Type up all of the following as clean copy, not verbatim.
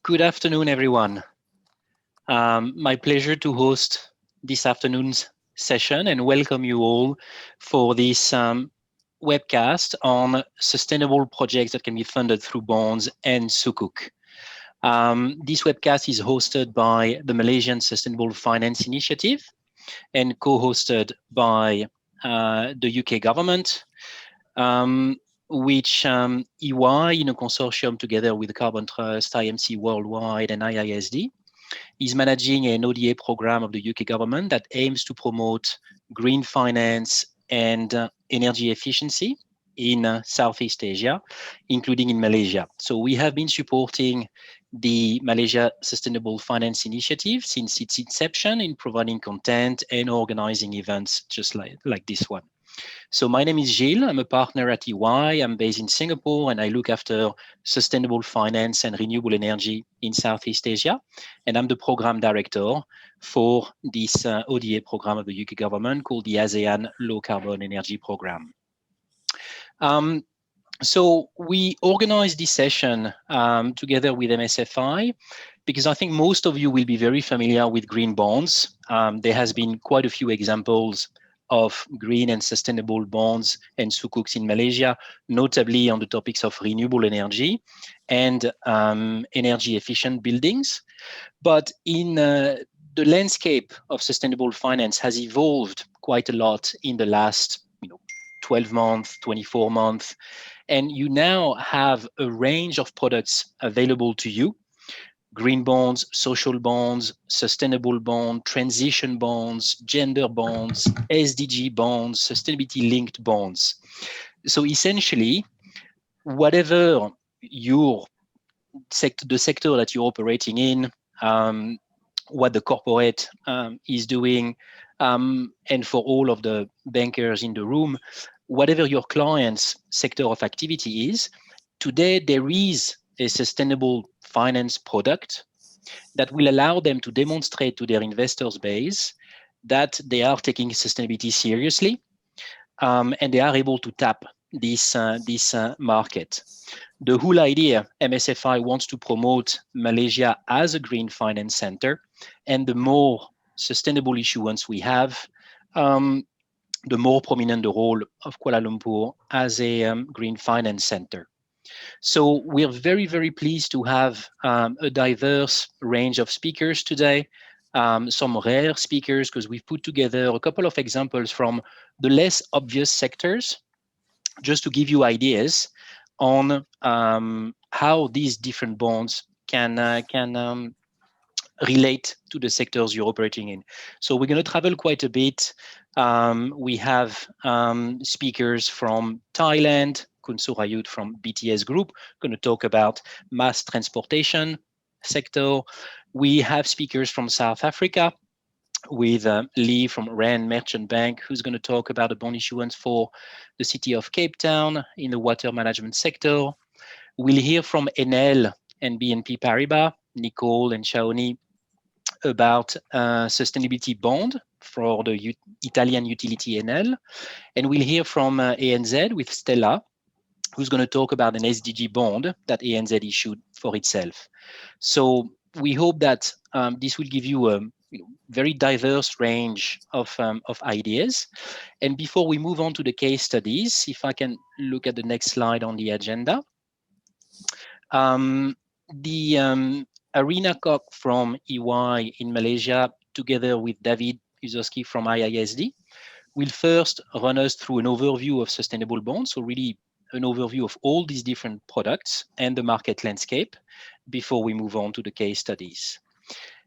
Good afternoon, everyone. My pleasure to host this afternoon's session and welcome you all for this webcast on sustainable projects that can be funded through bonds and sukuk. This webcast is hosted by the Malaysian Sustainable Finance Initiative and co-hosted by the UK government, which EY, in a consortium together with Carbon Trust, IMC Worldwide, and IISD, is managing an ODA program of the UK government that aims to promote green finance and energy efficiency in Southeast Asia, including in Malaysia. So we have been supporting the Malaysia Sustainable Finance Initiative since its inception in providing content and organizing events just like this one. So my name is Gilles. I'm a partner at EY. I'm based in Singapore and I look after sustainable finance and renewable energy in Southeast Asia. And I'm the program director for this ODA program of the UK government called the ASEAN Low Carbon Energy Program. So we organized this session together with MSFI because I think most of you will be very familiar with green bonds. There has been quite a few examples of green and sustainable bonds and sukuks in Malaysia, notably on the topics of renewable energy and energy efficient buildings. But in the landscape of sustainable finance has evolved quite a lot in the last 12 months, 24 months, and you now have a range of products available to you: green bonds, social bonds, sustainable bond, transition bonds, gender bonds, SDG bonds, sustainability-linked bonds. So essentially, whatever the sector that you're operating in, what the corporate is doing, and for all of the bankers in the room, whatever your client's sector of activity is, today there is a sustainable finance product that will allow them to demonstrate to their investors base that they are taking sustainability seriously, and they are able to tap this market. The whole idea, MSFI wants to promote Malaysia as a green finance center, and the more sustainable issuance we have, the more prominent the role of Kuala Lumpur as a green finance center. So we're very, very pleased to have a diverse range of speakers today, some rare speakers, because we've put together a couple of examples from the less obvious sectors, just to give you ideas on how these different bonds can relate to the sectors you're operating in. So we're going to travel quite a bit. We have speakers from Thailand, Kun Surayut from BTS Group, going to talk about mass transportation sector. We have speakers from South Africa with Lee from Rand Merchant Bank, who's going to talk about a bond issuance for the city of Cape Town in the water management sector. We'll hear from Enel and BNP Paribas, Nicole and Shaoni, about sustainability bond for the Italian utility Enel. And we'll hear from ANZ with Stella, who's going to talk about an SDG bond that ANZ issued for itself. So we hope that this will give you a very diverse range of ideas. And before we move on to the case studies, if I can look at the next slide on the agenda. Arina Kok from EY in Malaysia, together with David Uzowski from IISD, will first run us through an overview of sustainable bonds, so really an overview of all these different products and the market landscape before we move on to the case studies.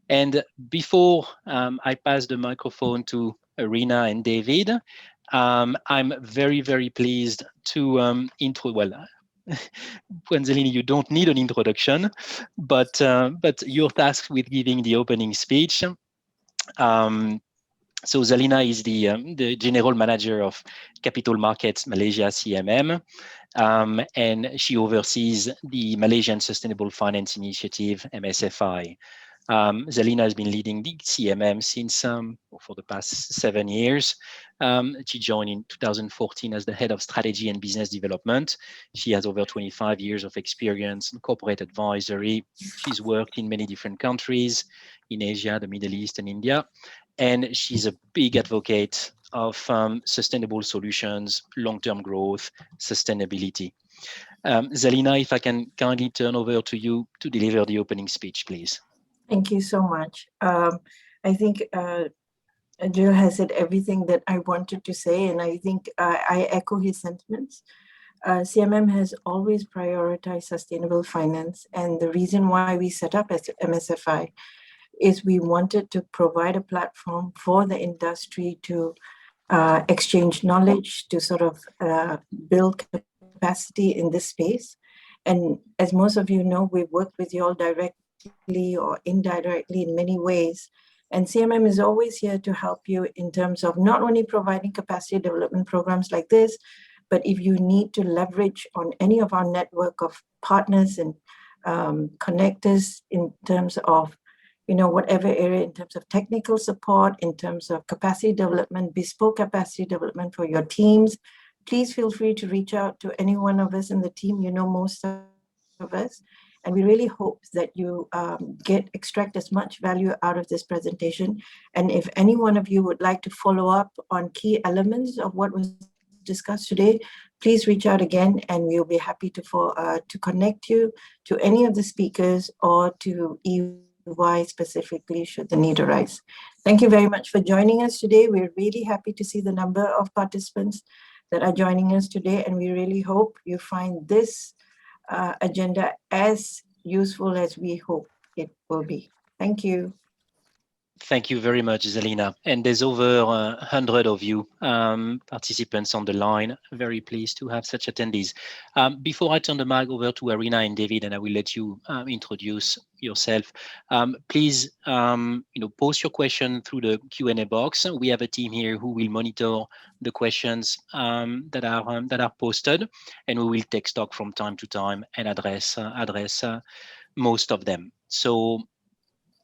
And before I pass the microphone to Arina and David, I'm very, very pleased to Puanzalini, you don't need an introduction, but you're tasked with giving the opening speech. So Zalina is the General Manager of Capital Markets Malaysia CMM, and she oversees the Malaysian Sustainable Finance Initiative, MSFI. Zelina has been leading the CMM since for the past 7 years. She joined in 2014 as the head of strategy and business development. She has over 25 years of experience in corporate advisory. She's worked in many different countries in Asia, the Middle East, and India. And she's a big advocate of sustainable solutions, long-term growth, sustainability. Zelina, if I can kindly turn over to you to deliver the opening speech, please. Thank you so much. I think Joe has said everything that I wanted to say, and I think I echo his sentiments. CMM has always prioritized sustainable finance, and the reason why we set up as MSFI is we wanted to provide a platform for the industry to exchange knowledge, to sort of build capacity in this space. And as most of you know, we've worked with you all directly or indirectly in many ways. And CMM is always here to help you in terms of not only providing capacity development programs like this, but if you need to leverage on any of our network of partners and connectors in terms of, whatever area, in terms of technical support, in terms of capacity development, bespoke capacity development for your teams, please feel free to reach out to any one of us in the team. You know most of us. And we really hope that you extract as much value out of this presentation. And if any one of you would like to follow up on key elements of what was discussed today, please reach out again, and we'll be happy to connect you to any of the speakers or to EY specifically should the need arise. Thank you very much for joining us today. We're really happy to see the number of participants that are joining us today, and we really hope you find this agenda as useful as we hope it will be. Thank you. Thank you very much, Zelina. And there's over 100 of you participants on the line. Very pleased to have such attendees. Before I turn the mic over to Arina and David, and I will let you introduce yourself, please post your question through the Q&A box. We have a team here who will monitor the questions that are posted, and we will take stock from time to time and address most of them. So,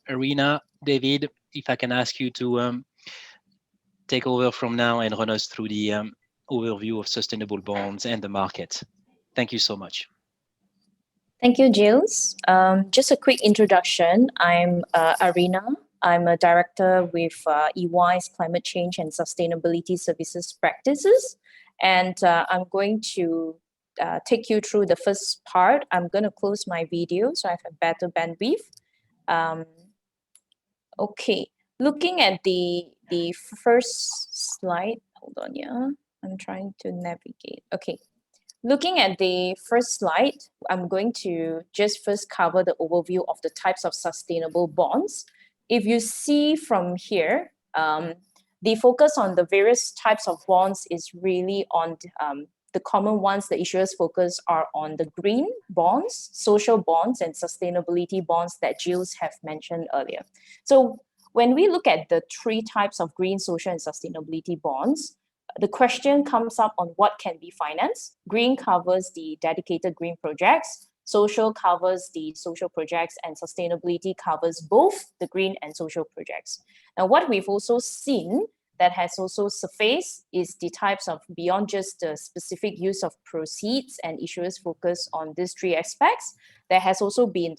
Arina, David, if I can ask you to take over from now and run us through the overview of sustainable bonds and the market. Thank you so much. Thank you, Gilles. Just a quick introduction. I'm Arina. I'm a director with EY's Climate Change and Sustainability Services Practices. And I'm going to take you through the first part. I'm going to close my video so I have a better bandwidth. Okay, looking at the first slide, hold on, yeah, I'm trying to navigate. Okay, looking at the first slide, I'm going to just first cover the overview of the types of sustainable bonds. If you see from here, the focus on the various types of bonds is really on the common ones. The issuers focus are on the green bonds, social bonds, and sustainability bonds that Gilles have mentioned earlier. So when we look at the three types of green, social, and sustainability bonds, the question comes up on what can be financed. Green covers the dedicated green projects, social covers the social projects, and sustainability covers both the green and social projects. Now, what we've also seen that has also surfaced is the types of, beyond just the specific use of proceeds and issuers focus on these three aspects, there has also been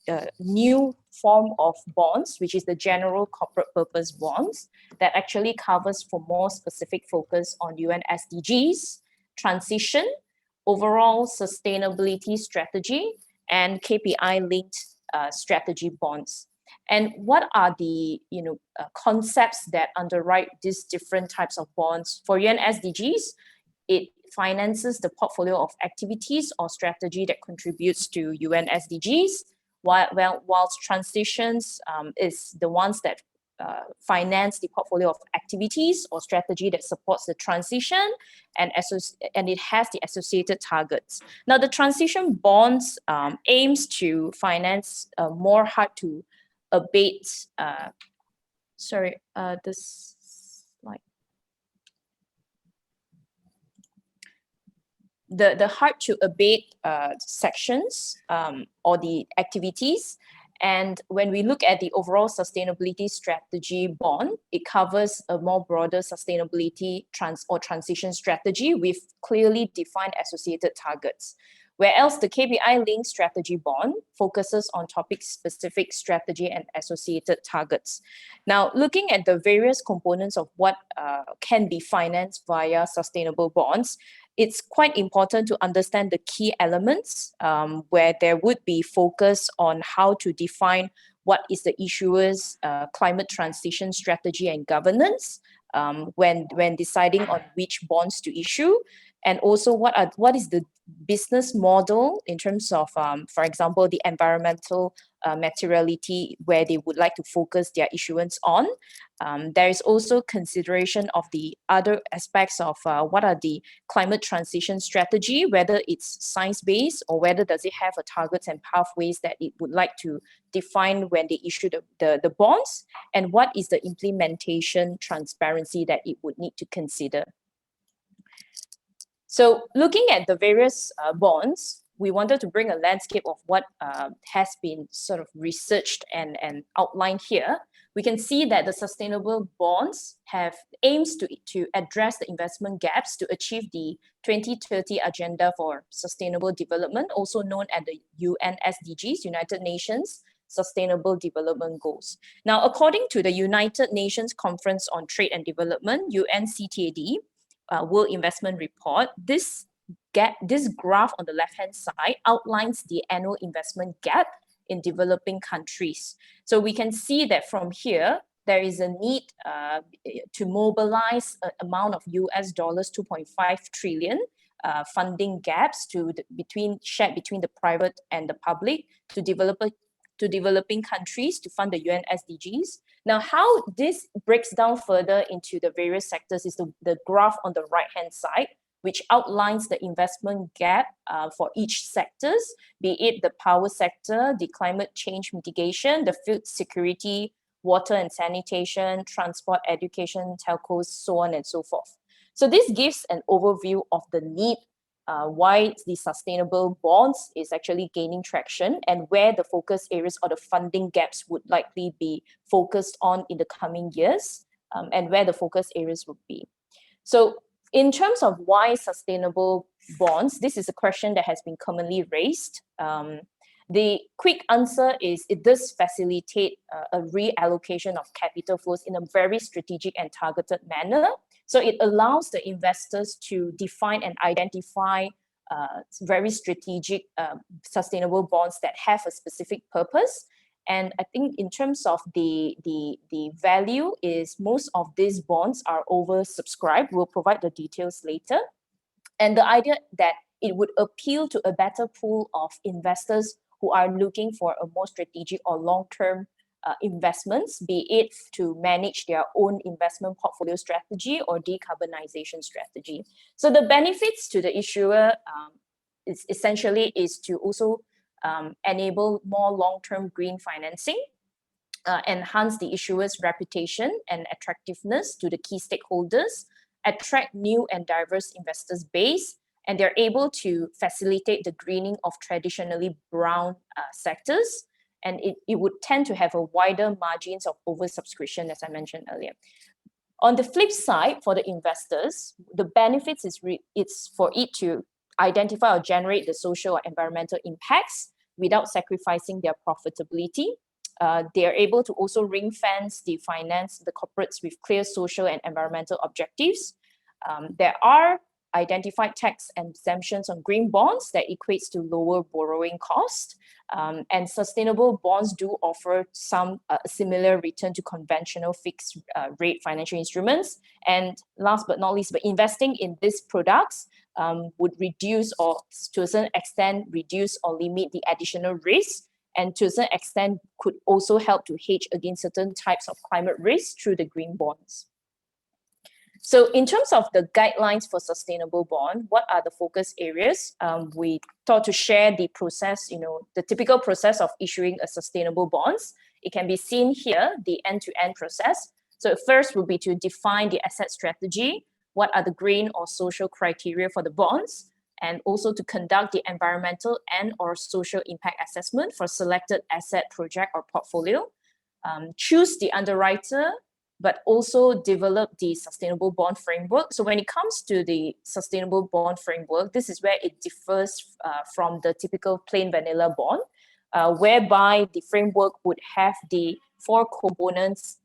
a new form of bonds, which is the general corporate purpose bonds, that actually covers for more specific focus on UN SDGs, transition, overall sustainability strategy, and KPI-linked strategy bonds. And what are the concepts that underwrite these different types of bonds? For UN SDGs, it finances the portfolio of activities or strategy that contributes to UN SDGs, whilst transitions is the ones that finance the portfolio of activities or strategy that supports the transition, and it has the associated targets. Now, the transition bonds aims to finance more hard to abate, this slide. The hard to abate sections or the activities, And when we look at the overall sustainability strategy bond, it covers a more broader sustainability transition strategy with clearly defined associated targets. Whereas the KPI-linked strategy bond focuses on topic-specific strategy and associated targets. Now, looking at the various components of what can be financed via sustainable bonds, it's quite important to understand the key elements where there would be focus on how to define what is the issuer's climate transition strategy and governance when deciding on which bonds to issue, and also what is the business model in terms of, for example, the environmental materiality where they would like to focus their issuance on. There is also consideration of the other aspects of what are the climate transition strategy, whether it's science-based or whether does it have a targets and pathways that it would like to define when they issue the bonds, and what is the implementation transparency that it would need to consider. So looking at the various bonds, we wanted to bring a landscape of what has been sort of researched and outlined here. We can see that the sustainable bonds have aims to address the investment gaps to achieve the 2030 Agenda for Sustainable Development, also known as the UN SDGs, United Nations Sustainable Development Goals. Now, according to the United Nations Conference on Trade and Development, UNCTAD, World Investment Report, this graph on the left-hand side outlines the annual investment gap in developing countries. So we can see that from here, there is a need to mobilize an amount of US dollars 2.5 trillion funding gaps shared between the private and the public to developing countries to fund the UN SDGs. Now, how this breaks down further into the various sectors is the graph on the right-hand side, which outlines the investment gap for each sectors, be it the power sector, the climate change mitigation, the food security, water and sanitation, transport, education, telcos, so on and so forth. So this gives an overview of the need, why the sustainable bonds is actually gaining traction, and where the focus areas or the funding gaps would likely be focused on in the coming years, and where the focus areas would be. So in terms of why sustainable bonds, this is a question that has been commonly raised. The quick answer is it does facilitate a reallocation of capital flows in a very strategic and targeted manner. So it allows the investors to define and identify very strategic sustainable bonds that have a specific purpose. And I think in terms of the value is most of these bonds are oversubscribed. We'll provide the details later. And the idea that it would appeal to a better pool of investors who are looking for a more strategic or long-term investments, be it to manage their own investment portfolio strategy or decarbonization strategy. So the benefits to the issuer is essentially to also enable more long-term green financing, enhance the issuer's reputation and attractiveness to the key stakeholders, attract new and diverse investors base, and they're able to facilitate the greening of traditionally brown sectors. And it would tend to have a wider margins of oversubscription, as I mentioned earlier. On the flip side, for the investors, the benefits it's for it to identify or generate the social or environmental impacts without sacrificing their profitability. They are able to also ring-fence the corporates with clear social and environmental objectives. There are identified tax exemptions on green bonds that equates to lower borrowing cost. And sustainable bonds do offer some similar return to conventional fixed rate financial instruments. And last but not least, but investing in these products would reduce or to a certain extent reduce or limit the additional risk, and to a certain extent could also help to hedge against certain types of climate risk through the green bonds. So in terms of the guidelines for sustainable bond, what are the focus areas? We thought to share the process, the typical process of issuing a sustainable bonds. It can be seen here, the end-to-end process. So first will be to define the asset strategy. What are the green or social criteria for the bonds? and also to conduct the environmental and or social impact assessment for selected asset, project, or portfolio, choose the underwriter, but also develop the Sustainable Bond Framework. So when it comes to the Sustainable Bond Framework, this is where it differs from the typical plain vanilla bond, whereby the framework would have the 4 components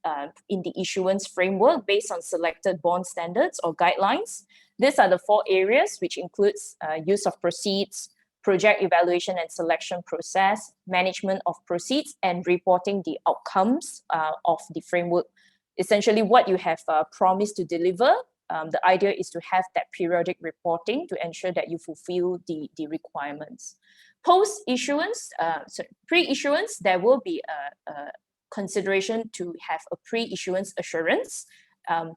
in the issuance framework based on selected bond standards or guidelines. These are the 4 areas, which includes use of proceeds, project evaluation and selection process, management of proceeds, and reporting the outcomes of the framework. Essentially, what you have promised to deliver, the idea is to have that periodic reporting to ensure that you fulfill the requirements. Post-issuance, pre-issuance, there will be a consideration to have a pre-issuance assurance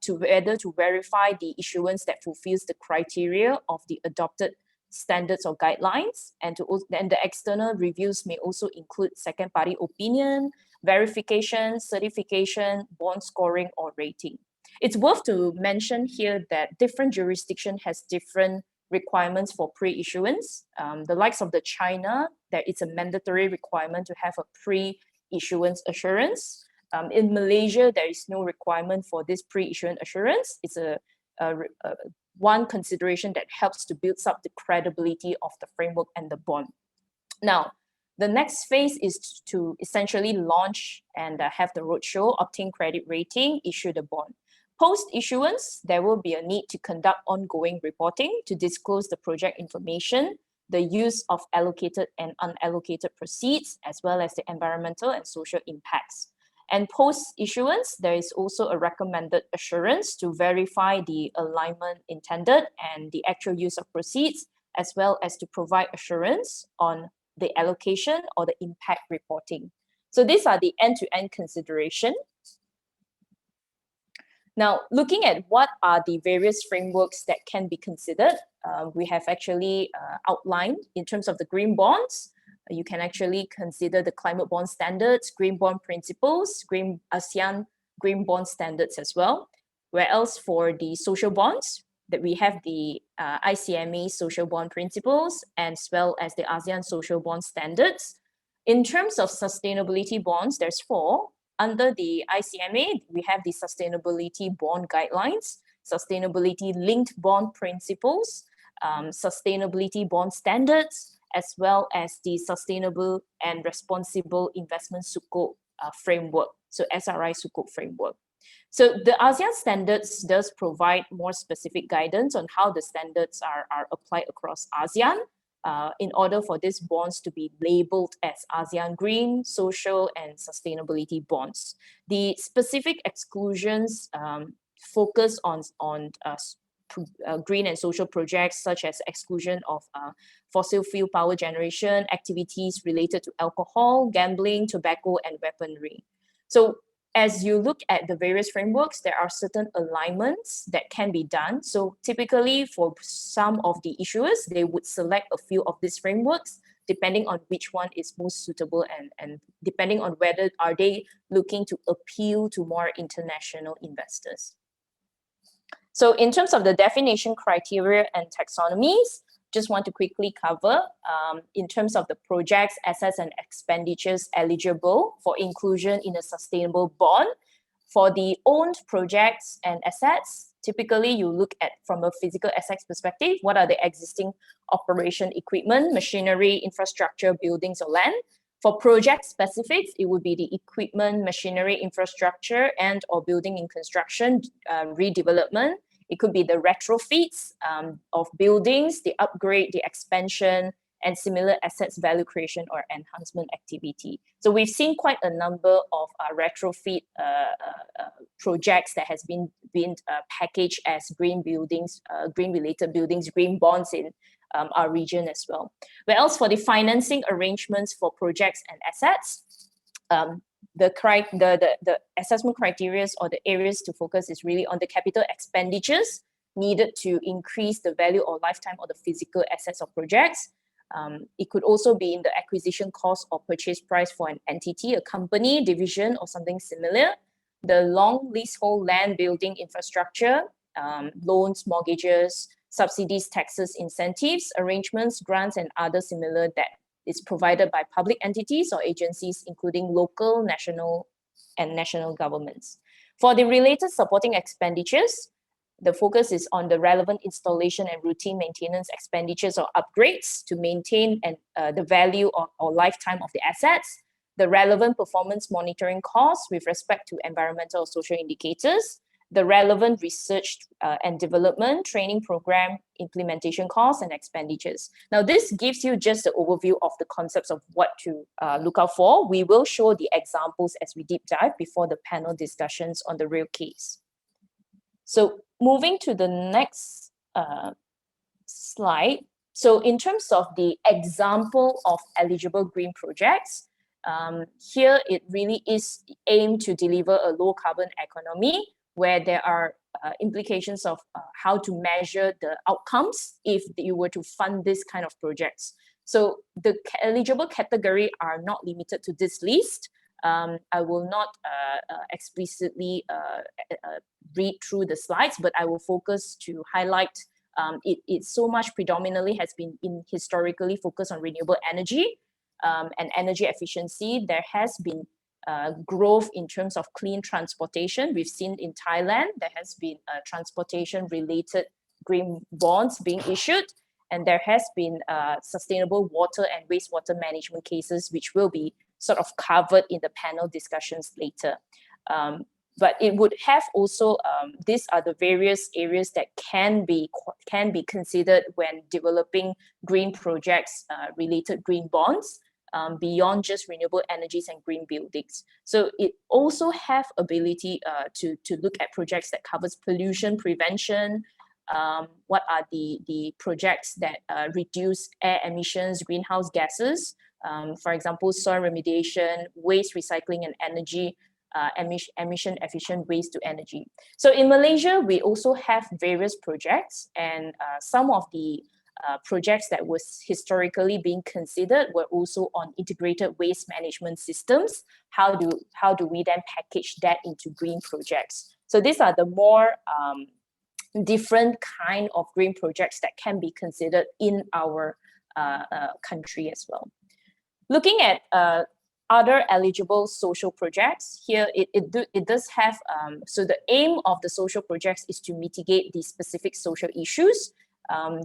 to verify the issuance that fulfills the criteria of the adopted standards or guidelines, and the external reviews may also include second-party opinion, verification, certification, bond scoring, or rating. It's worth to mention here that different jurisdiction has different requirements for pre-issuance. The likes of the China, there is a mandatory requirement to have a pre-issuance assurance. In Malaysia, there is no requirement for this pre-issuance assurance. It's one consideration that helps to build up the credibility of the framework and the bond. Now, the next phase is to essentially launch and have the roadshow, obtain credit rating, issue the bond. Post-issuance, there will be a need to conduct ongoing reporting to disclose the project information, the use of allocated and unallocated proceeds, as well as the environmental and social impacts. And post-issuance, there is also a recommended assurance to verify the alignment intended and the actual use of proceeds, as well as to provide assurance on the allocation or the impact reporting. So these are the end-to-end considerations. Now, looking at what are the various frameworks that can be considered, we have actually outlined in terms of the green bonds. You can actually consider the climate bond standards, green bond principles, ASEAN green bond standards as well. Whereas for the social bonds, that we have the ICMA social bond principles as well as the ASEAN social bond standards. In terms of sustainability bonds, there's 4. Under the ICMA, we have the sustainability bond guidelines, sustainability linked bond principles, sustainability bond standards, as well as the Sustainable and Responsible Investment Sukuk framework, so SRI Sukuk framework. So the ASEAN standards does provide more specific guidance on how the standards are applied across ASEAN in order for these bonds to be labeled as ASEAN Green, Social, and Sustainability bonds. The specific exclusions focus on green and social projects, such as exclusion of fossil fuel power generation, activities related to alcohol, gambling, tobacco, and weaponry. So as you look at the various frameworks, there are certain alignments that can be done. So typically for some of the issuers, they would select a few of these frameworks, depending on which one is most suitable and depending on whether are they looking to appeal to more international investors. So in terms of the definition criteria and taxonomies, just want to quickly cover in terms of the projects, assets, and expenditures eligible for inclusion in a sustainable bond. For the owned projects and assets, typically you look at from a physical assets perspective, what are the existing operation equipment, machinery, infrastructure, buildings, or land. For project specifics, it would be the equipment, machinery, infrastructure, and or building in construction, redevelopment. It could be the retrofits of buildings, the upgrade, the expansion, and similar assets value creation or enhancement activity. So we've seen quite a number of retrofit projects that has been packaged as green buildings, green-related buildings, green bonds in our region as well. Whereas for the financing arrangements for projects and assets, the assessment criteria or the areas to focus is really on the capital expenditures needed to increase the value or lifetime of the physical assets of projects. It could also be in the acquisition cost or purchase price for an entity, a company, division, or something similar. The long leasehold land building infrastructure, loans, mortgages, subsidies, taxes, incentives, arrangements, grants, and other similar that is provided by public entities or agencies, including local, national, and national governments. For the related supporting expenditures, the focus is on the relevant installation and routine maintenance expenditures or upgrades to maintain the value or lifetime of the assets, the relevant performance monitoring costs with respect to environmental or social indicators, the relevant research and development, training program, implementation costs, and expenditures. Now, this gives you just the overview of the concepts of what to look out for. We will show the examples as we deep dive before the panel discussions on the real case. So moving to the next slide. So in terms of the example of eligible green projects, here it really is aimed to deliver a low carbon economy where there are implications of how to measure the outcomes if you were to fund this kind of projects. So the eligible category are not limited to this list. I will not explicitly read through the slides, but I will focus to highlight it so much predominantly has been historically focused on renewable energy and energy efficiency. There has been growth in terms of clean transportation. We've seen in Thailand, there has been transportation related green bonds being issued, and there has been sustainable water and wastewater management cases, which will be sort of covered in the panel discussions later. But it would have also, these are the various areas that can be considered when developing green projects related green bonds, beyond just renewable energies and green buildings. So it also have ability to look at projects that covers pollution prevention, what are the projects that reduce air emissions, greenhouse gases, for example, soil remediation, waste recycling and energy, emission efficient waste to energy. So in Malaysia, we also have various projects, and some of the projects that was historically being considered were also on integrated waste management systems. How do we then package that into green projects? So these are the more different kind of green projects that can be considered in our country as well. Looking at other eligible social projects, here it does have, so the aim of the social projects is to mitigate the specific social issues.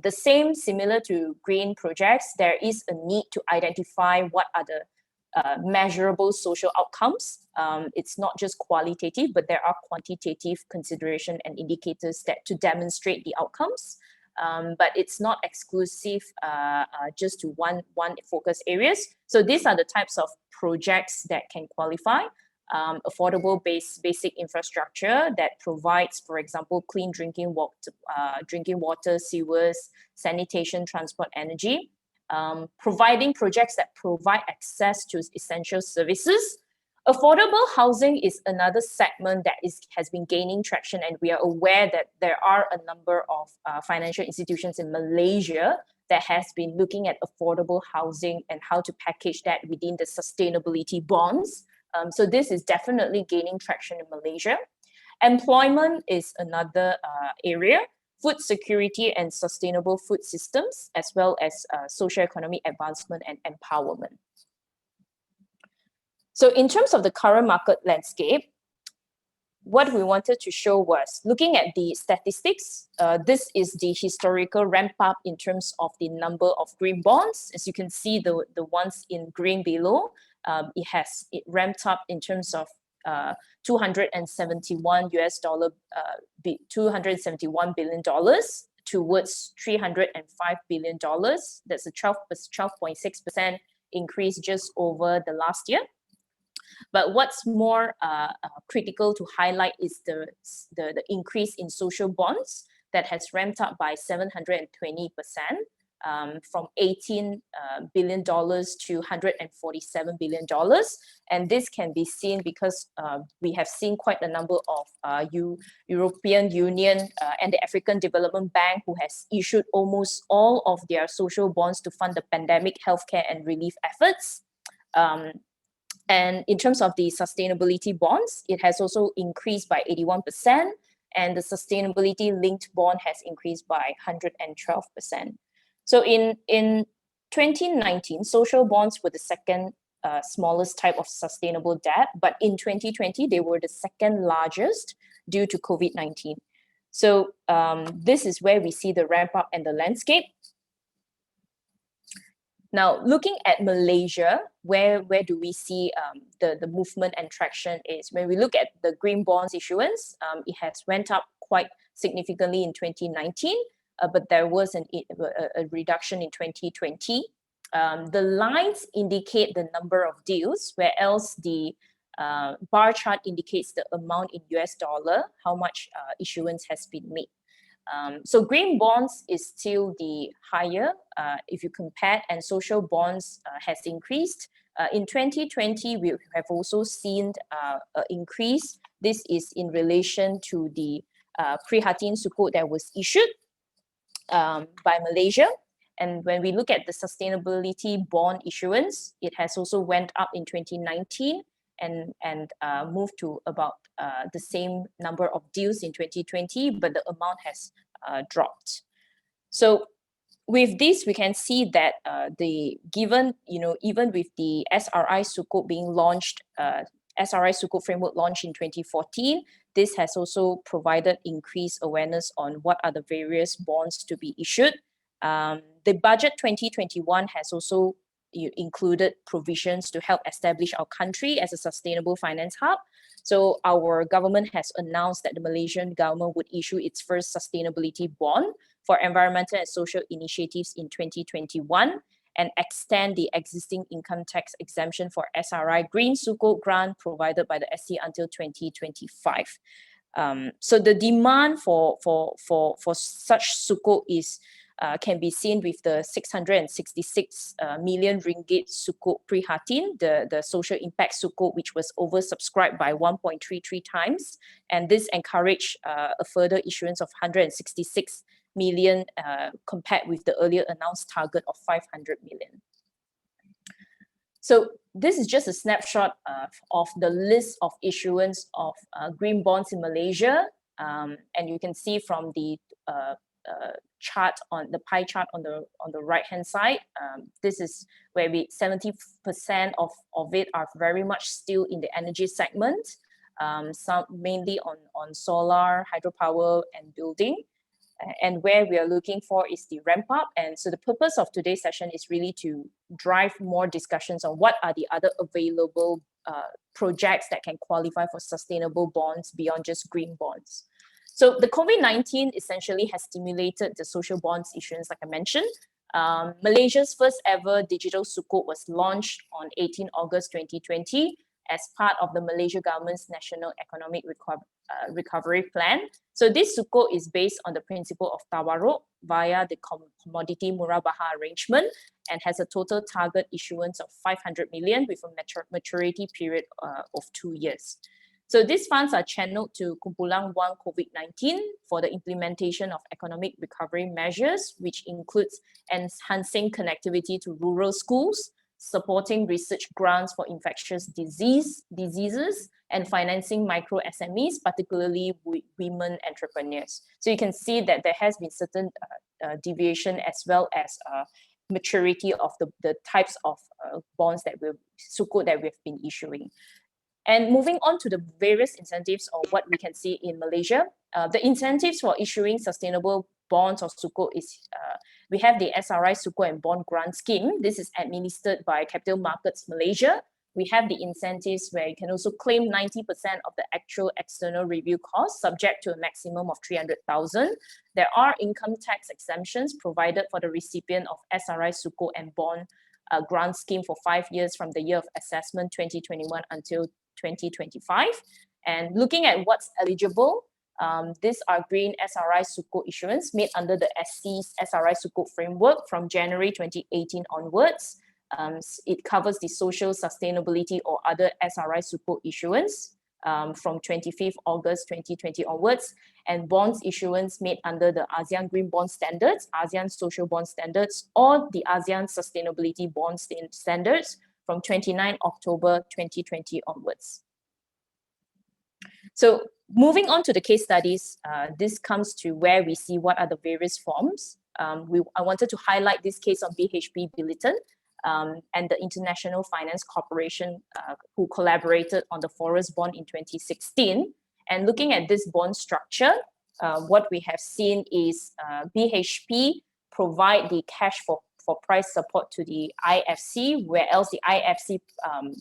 The same, similar to green projects, there is a need to identify what are the measurable social outcomes. It's not just qualitative, but there are quantitative consideration and indicators that to demonstrate the outcomes. But it's not exclusive just to one focus areas. So these are the types of projects that can qualify. Affordable basic infrastructure that provides, for example, clean drinking water, sewers, sanitation, transport, energy. Providing projects that provide access to essential services. Affordable housing is another segment that has been gaining traction, and we are aware that there are a number of financial institutions in Malaysia that has been looking at affordable housing and how to package that within the sustainability bonds. So this is definitely gaining traction in Malaysia. Employment is another area. Food security and sustainable food systems, as well as socioeconomic advancement and empowerment. So in terms of the current market landscape, what we wanted to show was looking at the statistics. This is the historical ramp up in terms of the number of green bonds. As you can see, the ones in green below, it ramped up in terms of $271 billion towards $305 billion. That's a 12.6% increase just over the last year. But what's more critical to highlight is the increase in social bonds that has ramped up by 720%, from $18 billion to $147 billion. And this can be seen because we have seen quite a number of European Union and the African Development Bank who has issued almost all of their social bonds to fund the pandemic, healthcare and relief efforts. And in terms of the sustainability bonds, it has also increased by 81%. and the sustainability-linked bond has increased by 112%. So in 2019, social bonds were the second smallest type of sustainable debt, but in 2020, they were the second largest due to COVID-19. So this is where we see the ramp up and the landscape. Now, looking at Malaysia, where do we see the movement and traction is when we look at the green bonds issuance, it has went up quite significantly in 2019, but there was a reduction in 2020. The lines indicate the number of deals, whereas the bar chart indicates the amount in US dollar, how much issuance has been made. So green bonds is still the higher if you compare, and social bonds has increased. In 2020, we have also seen an increase. This is in relation to the Prihatin Sukuk that was issued by Malaysia. And when we look at the sustainability bond issuance, it has also went up in 2019 and moved to about the same number of deals in 2020, but the amount has dropped. So with this, we can see that even with the SRI Sukuk being launched, SRI Sukuk Framework launched in 2014, this has also provided increased awareness on what are the various bonds to be issued. The budget 2021 has also included provisions to help establish our country as a sustainable finance hub. So our government has announced that the Malaysian government would issue its first sustainability bond for environmental and social initiatives in 2021 and extend the existing income tax exemption for SRI Green Sukuk grant provided by the SC until 2025. So the demand for such sukuk is can be seen with the 666 million ringgit sukuk Prihatin, the social impact sukuk, which was oversubscribed by 1.33 times. And this encouraged a further issuance of 166 million compared with the earlier announced target of 500 million. So this is just a snapshot of the list of issuance of green bonds in Malaysia. And you can see from the chart on the pie chart on the right hand side, this is where 70% of it are very much still in the energy segment, some mainly on solar, hydropower and building. And where we are looking for is the ramp up. And so the purpose of today's session is really to drive more discussions on what are the other available projects that can qualify for sustainable bonds beyond just green bonds. So the COVID-19 essentially has stimulated the social bonds issuance, like I mentioned. Malaysia's first ever digital sukuk was launched on 18 August 2020 as part of the Malaysia government's National Economic Recovery Plan. So this sukuk is based on the principle of tawarruk via the commodity murabaha arrangement and has a total target issuance of 500 million with a maturity period of 2 years. So these funds are channeled to Kumpulan 1 COVID-19 for the implementation of economic recovery measures, which includes enhancing connectivity to rural schools, supporting research grants for infectious diseases, and financing micro SMEs, particularly women entrepreneurs. So you can see that there has been certain deviation as well as maturity of the types of bonds that sukuk that we've been issuing. And moving on to the various incentives or what we can see in Malaysia, the incentives for issuing sustainable bonds or sukuk is, we have the SRI Sukuk and Bond Grant Scheme. This is administered by Capital Markets Malaysia. We have the incentives where you can also claim 90% of the actual external review costs, subject to a maximum of 300,000. There are income tax exemptions provided for the recipient of SRI Sukuk and Bond Grant Scheme for 5 years from the year of assessment 2021 until 2025. And looking at what's eligible, these are green SRI Sukuk issuance made under the SC's SRI Sukuk Framework from January 2018 onwards. It covers the social sustainability or other SRI Sukuk issuance from 25th August 2020 onwards, and bonds issuance made under the ASEAN Green Bond Standards, ASEAN Social Bond Standards, or the ASEAN Sustainability Bond Standards from 29 October 2020 onwards. So moving on to the case studies, this comes to where we see what are the various forms. I wanted to highlight this case of BHP Billiton and the International Finance Corporation who collaborated on the forest bond in 2016. And looking at this bond structure, what we have seen is BHP provide the cash for price support to the IFC, whereas the IFC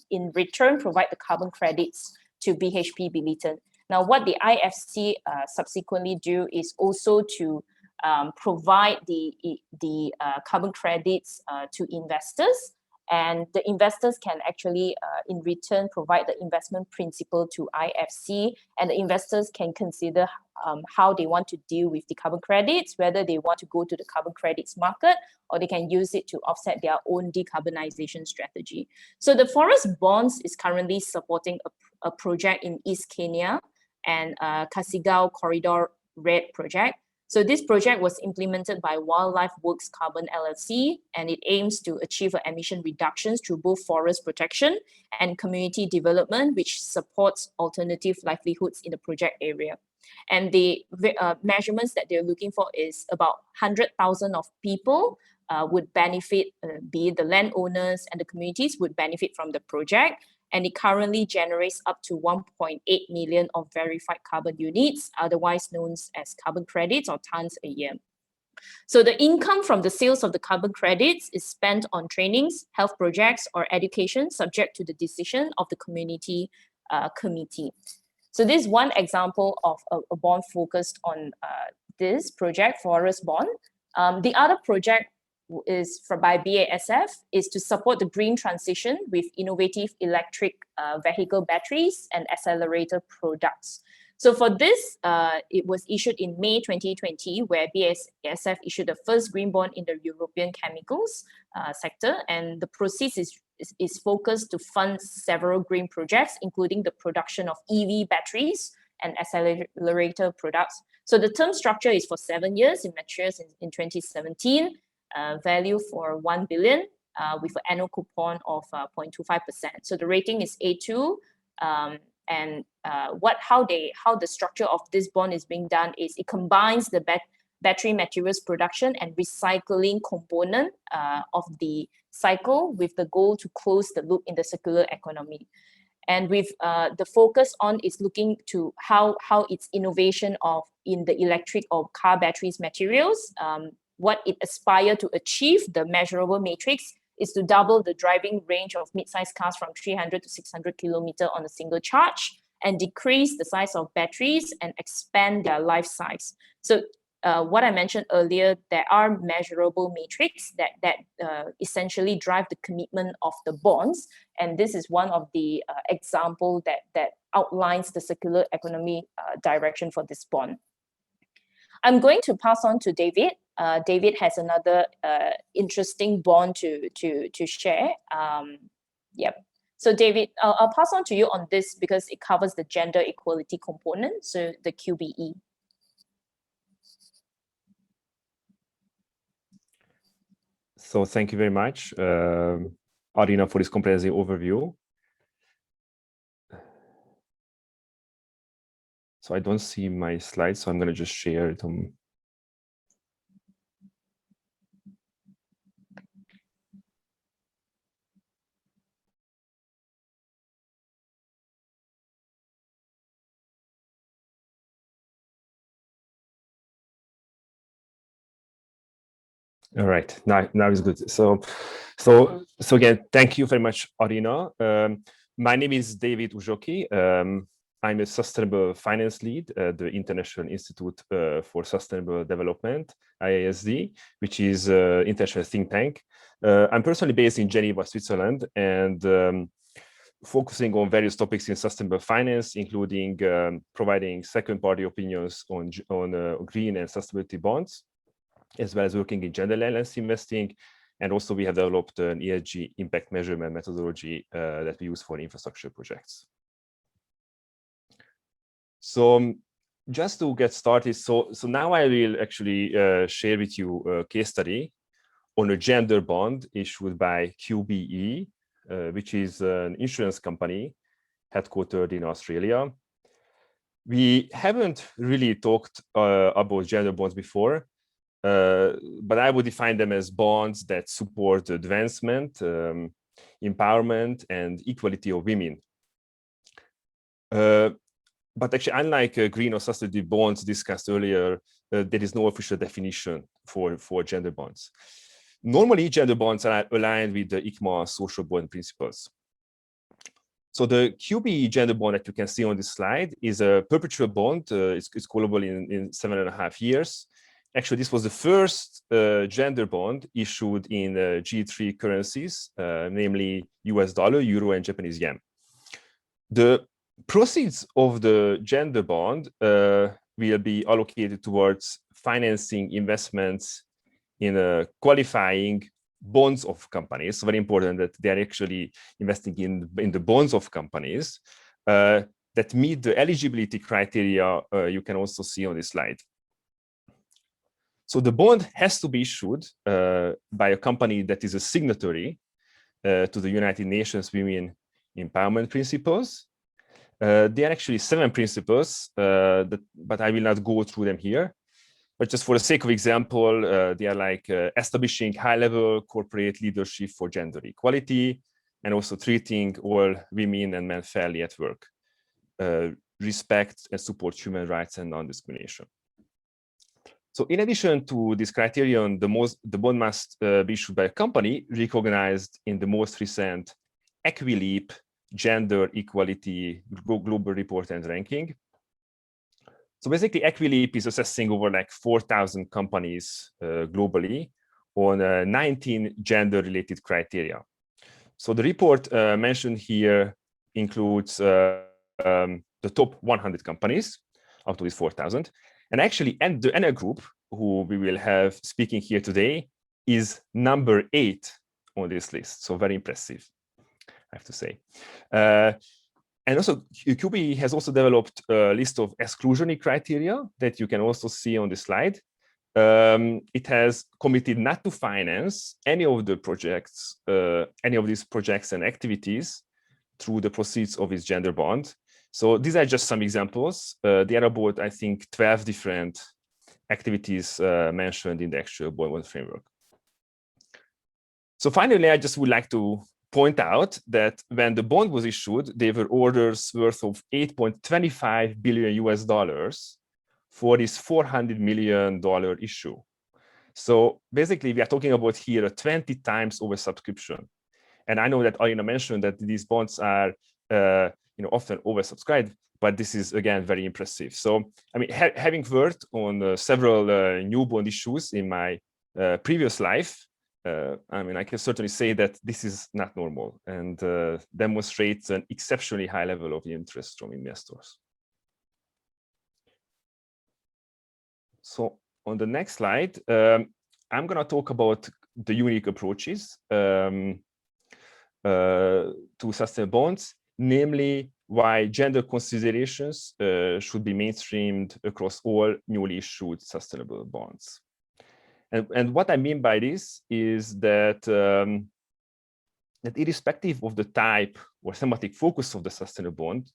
in return provide the carbon credits to BHP Billiton. Now, what the IFC subsequently do is also to provide the carbon credits to investors, and the investors can actually in return provide the investment principal to IFC, and the investors can consider how they want to deal with the carbon credits, whether they want to go to the carbon credits market or they can use it to offset their own decarbonization strategy. So the forest bonds is currently supporting a project in East Kenya and Kasigao Corridor Red project. So this project was implemented by Wildlife Works Carbon LLC, and it aims to achieve emission reductions through both forest protection and community development, which supports alternative livelihoods in the project area. And the measurements that they're looking for is about 100,000 of people would benefit, be it the landowners and the communities would benefit from the project. And it currently generates up to 1.8 million of verified carbon units, otherwise known as carbon credits or tons a year. So the income from the sales of the carbon credits is spent on trainings, health projects, or education, subject to the decision of the community committee. So this is one example of a bond focused on this project, Forest Bond. The other project is by BASF is to support the green transition with innovative electric vehicle batteries and accelerator products. So for this, it was issued in May 2020, where BASF issued the first green bond in the European chemicals sector, and the proceeds is focused to fund several green projects, including the production of EV batteries and accelerator products. So the term structure is for 7 years, it matures in 2017. Value for 1 billion with an annual coupon of 0.25%. So the rating is A2, and how the structure of this bond is being done is it combines the battery materials production and recycling component of the cycle with the goal to close the loop in the circular economy. And with the focus on is looking to how its innovation in the electric or car batteries materials, what it aspires to achieve, the measurable matrix, is to double the driving range of mid-sized cars from 300 to 600 kilometers on a single charge, and decrease the size of batteries and expand their life size. So what I mentioned earlier, there are measurable metrics that essentially drive the commitment of the bonds, and this is one of the example that outlines the circular economy direction for this bond. I'm going to pass on to David. David has another interesting bond to share. Yep. So David, I'll pass on to you on this because it covers the gender equality component, so the QBE. So thank you very much, Arina, for this comprehensive overview. So I don't see my slides, so I'm going to just share it on. All right, now is good. So again, thank you very much, Arina. My name is David Ujoki. I'm a Sustainable Finance Lead at the International Institute for Sustainable Development, IASD, which is an international think tank. I'm personally based in Geneva, Switzerland, and focusing on various topics in sustainable finance, including providing second-party opinions on green and sustainability bonds, as well as working in gender-lens investing. And also we have developed an ESG impact measurement methodology that we use for infrastructure projects. So just to get started, so now I will actually share with you a case study on a gender bond issued by QBE, which is an insurance company headquartered in Australia. We haven't really talked about gender bonds before, but I would define them as bonds that support the advancement, empowerment, and equality of women. But actually, unlike green or sustainable bonds discussed earlier, there is no official definition for gender bonds. Normally, gender bonds are aligned with the ICMA social bond principles. So the Kpis gender bond that you can see on this slide is a perpetual bond. It's callable in 7.5 years. Actually, this was the first gender bond issued in G3 currencies, namely US dollar, euro, and Japanese yen. The proceeds of the gender bond will be allocated towards financing investments in qualifying bonds of companies. So very important that they are actually investing in the bonds of companies that meet the eligibility criteria you can also see on this slide. So the bond has to be issued by a company that is a signatory to the United Nations Women Empowerment Principles. There are actually 7 principles, but I will not go through them here. But just for the sake of example, they are like establishing high-level corporate leadership for gender equality, and also treating all women and men fairly at work, respect and support human rights and non-discrimination. So in addition to this criterion, the bond must be issued by a company recognized in the most recent EquiLeap Gender Equality Global Report and Ranking. So basically, EquiLeap is assessing over like 4,000 companies globally on 19 gender-related criteria. So the report mentioned here includes the top 100 companies out of these 4,000. And actually, and the NL group, who we will have speaking here today, is number 8 on this list. So very impressive, I have to say. And also, Kpis has also developed a list of exclusionary criteria that you can also see on the slide. It has committed not to finance any of the projects, any of these projects and activities through the proceeds of its gender bond. So these are just some examples. There are about, I think, 12 different activities mentioned in the actual bond framework. So finally, I just would like to point out that when the bond was issued, there were orders worth of $8.25 billion for this $400 million issue. So basically, we are talking about here a 20 times oversubscription. And I know that Arina mentioned that these bonds are often oversubscribed, but this is, again, very impressive. So, I mean, having worked on several new bond issues in my previous life, I mean, I can certainly say that this is not normal and demonstrates an exceptionally high level of interest from investors. So on the next slide, I'm going to talk about the unique approaches to sustainable bonds, namely why gender considerations should be mainstreamed across all newly issued sustainable bonds. And what I mean by this is that, that irrespective of the type or thematic focus of the sustainable bond,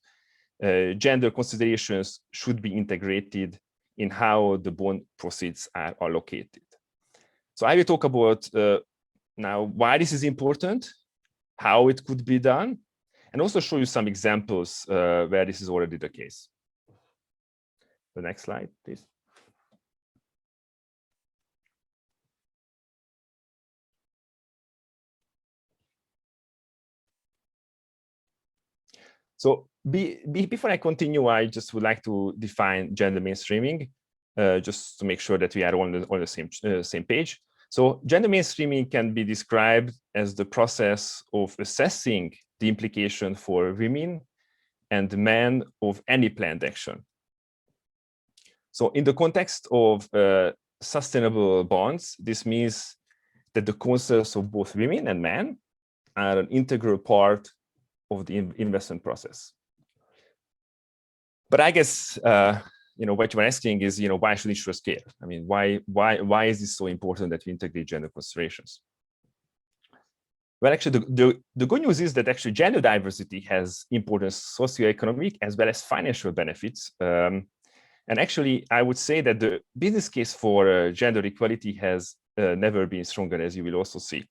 gender considerations should be integrated in how the bond proceeds are allocated. So I will talk about now why this is important, how it could be done, and also show you some examples where this is already the case. The next slide, please. So before I continue, I just would like to define gender mainstreaming, just to make sure that we are on the same page. So gender mainstreaming can be described as the process of assessing the implication for women and men of any planned action. So in the context of sustainable bonds, this means that the concerns of both women and men are an integral part of the investment process. But I guess what you're asking is, why should issuers care? I mean, why is this so important that we integrate gender considerations? Well, actually, the good news is that actually gender diversity has important socioeconomic as well as financial benefits. And actually, I would say that the business case for gender equality has never been stronger, as you will also see.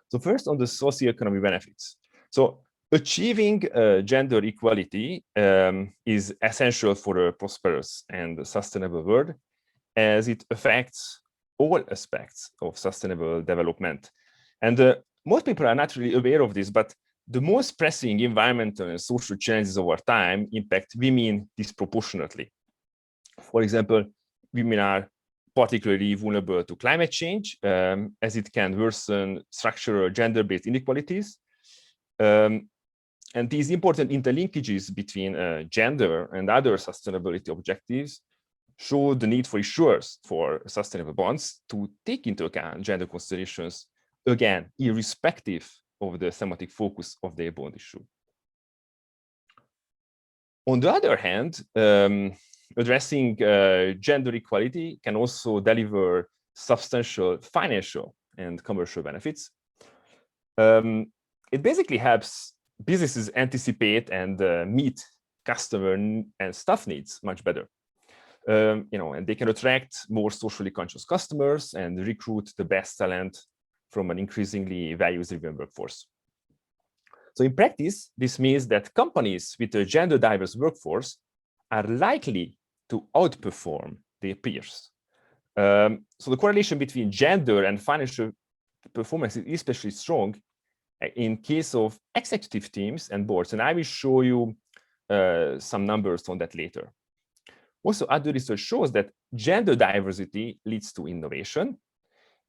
So first, on the socioeconomic benefits. So achieving gender equality is essential for a prosperous and sustainable world, as it affects all aspects of sustainable development. And most people are not really aware of this, but the most pressing environmental and social challenges of our time impact women disproportionately. For example, women are particularly vulnerable to climate change, as it can worsen structural gender-based inequalities. And these important interlinkages between gender and other sustainability objectives show the need for issuers for sustainable bonds to take into account gender considerations, again, irrespective of the thematic focus of their bond issue. On the other hand, addressing gender equality can also deliver substantial financial and commercial benefits. It basically helps businesses anticipate and meet customer and staff needs much better. And they can attract more socially conscious customers and recruit the best talent from an increasingly values-driven workforce. So in practice, this means that companies with a gender diverse workforce are likely to outperform their peers. So the correlation between gender and financial performance is especially strong in case of executive teams and boards, and I will show you some numbers on that later. Also, other research shows that gender diversity leads to innovation.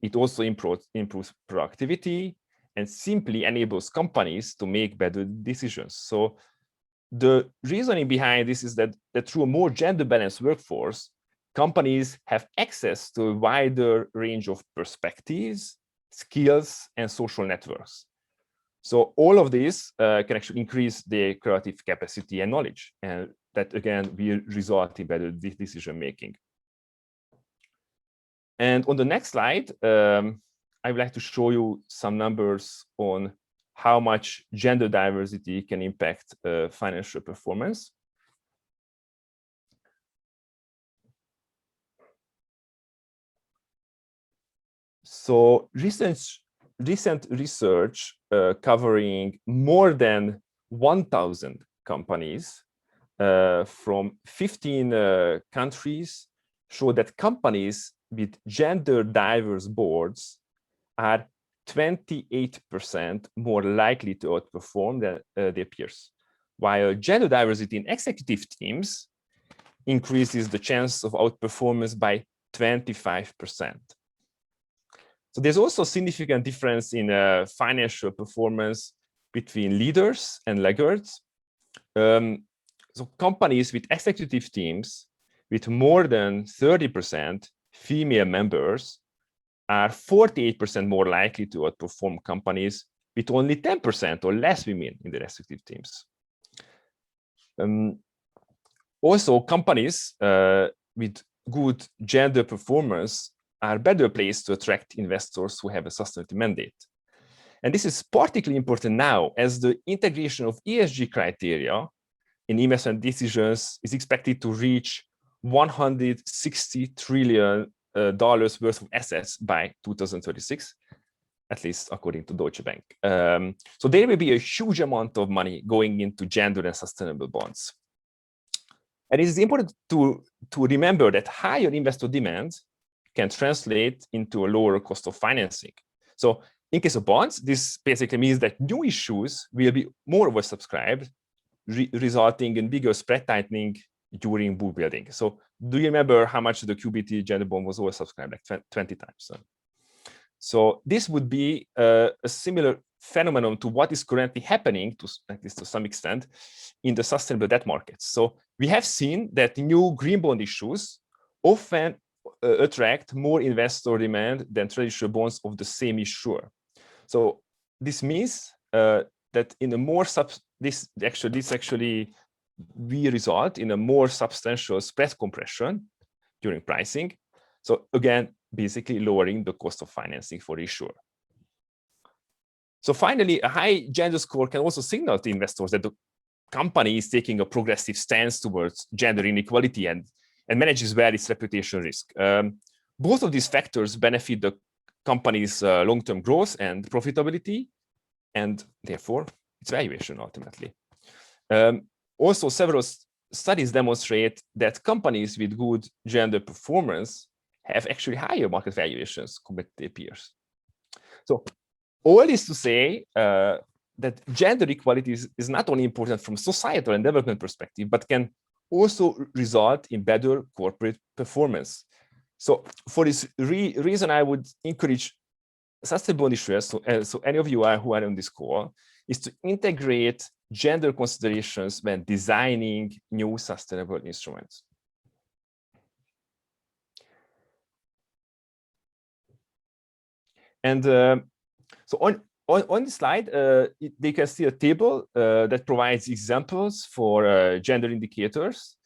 It also improves productivity and simply enables companies to make better decisions. So the reasoning behind this is that through a more gender-balanced workforce, companies have access to a wider range of perspectives, skills, and social networks. So all of this can actually increase their creative capacity and knowledge, and that again will result in better decision making. And on the next slide, I would like to show you some numbers on how much gender diversity can impact financial performance. So recent research covering more than 1,000 companies from 15 countries show that companies with gender diverse boards are 28% more likely to outperform their peers, while gender diversity in executive teams increases the chance of outperformance by 25%. So there's also a significant difference in financial performance between leaders and laggards. So companies with executive teams with more than 30% female members are 48% more likely to outperform companies with only 10% or less women in their executive teams. Also, companies with good gender performance are better placed to attract investors who have a sustainability mandate. And this is particularly important now as the integration of ESG criteria in investment decisions is expected to reach $160 trillion worth of assets by 2036, at least according to Deutsche Bank. So there will be a huge amount of money going into gender and sustainable bonds. And it is important to remember that higher investor demand can translate into a lower cost of financing. So in case of bonds, this basically means that new issues will be more oversubscribed, resulting in bigger spread tightening during bull building. So do you remember how much the QBT gender bond was oversubscribed, like 20 times? So this would be a similar phenomenon to what is currently happening, to at least to some extent, in the sustainable debt markets. So we have seen that new green bond issues often attract more investor demand than traditional bonds of the same issuer. So this means that in a more this actually will result in a more substantial spread compression during pricing. So again, basically lowering the cost of financing for issuer. So finally, a high gender score can also signal to investors that the company is taking a progressive stance towards gender inequality and manages well its reputation risk. Both of these factors benefit the company's long-term growth and profitability, and therefore its valuation ultimately. Also, several studies demonstrate that companies with good gender performance have actually higher market valuations compared to their peers. So all this to say that gender equality is not only important from societal and development perspective, but can also result in better corporate performance. So for this reason, I would encourage sustainable bond issuers, so any of you who are on this call, is to integrate gender considerations when designing new sustainable instruments. And so on the slide, they can see a table that provides examples for gender indicators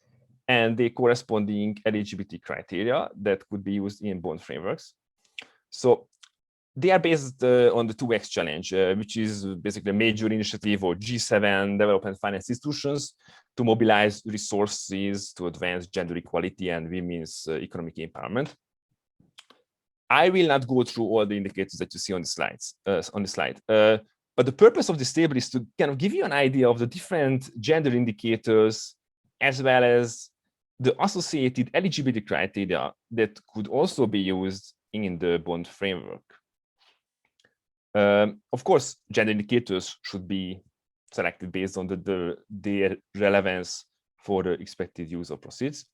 and the corresponding eligibility criteria that could be used in bond frameworks. So they are based on the 2X challenge, which is basically a major initiative of G7 development finance institutions to mobilize resources to advance gender equality and women's economic empowerment. I will not go through all the indicators that you see on the slides, but the purpose of this table is to kind of give you an idea of the different gender indicators, as well as the associated eligibility criteria that could also be used in the bond framework. Of course, gender indicators should be selected based on their relevance for the expected use of proceeds.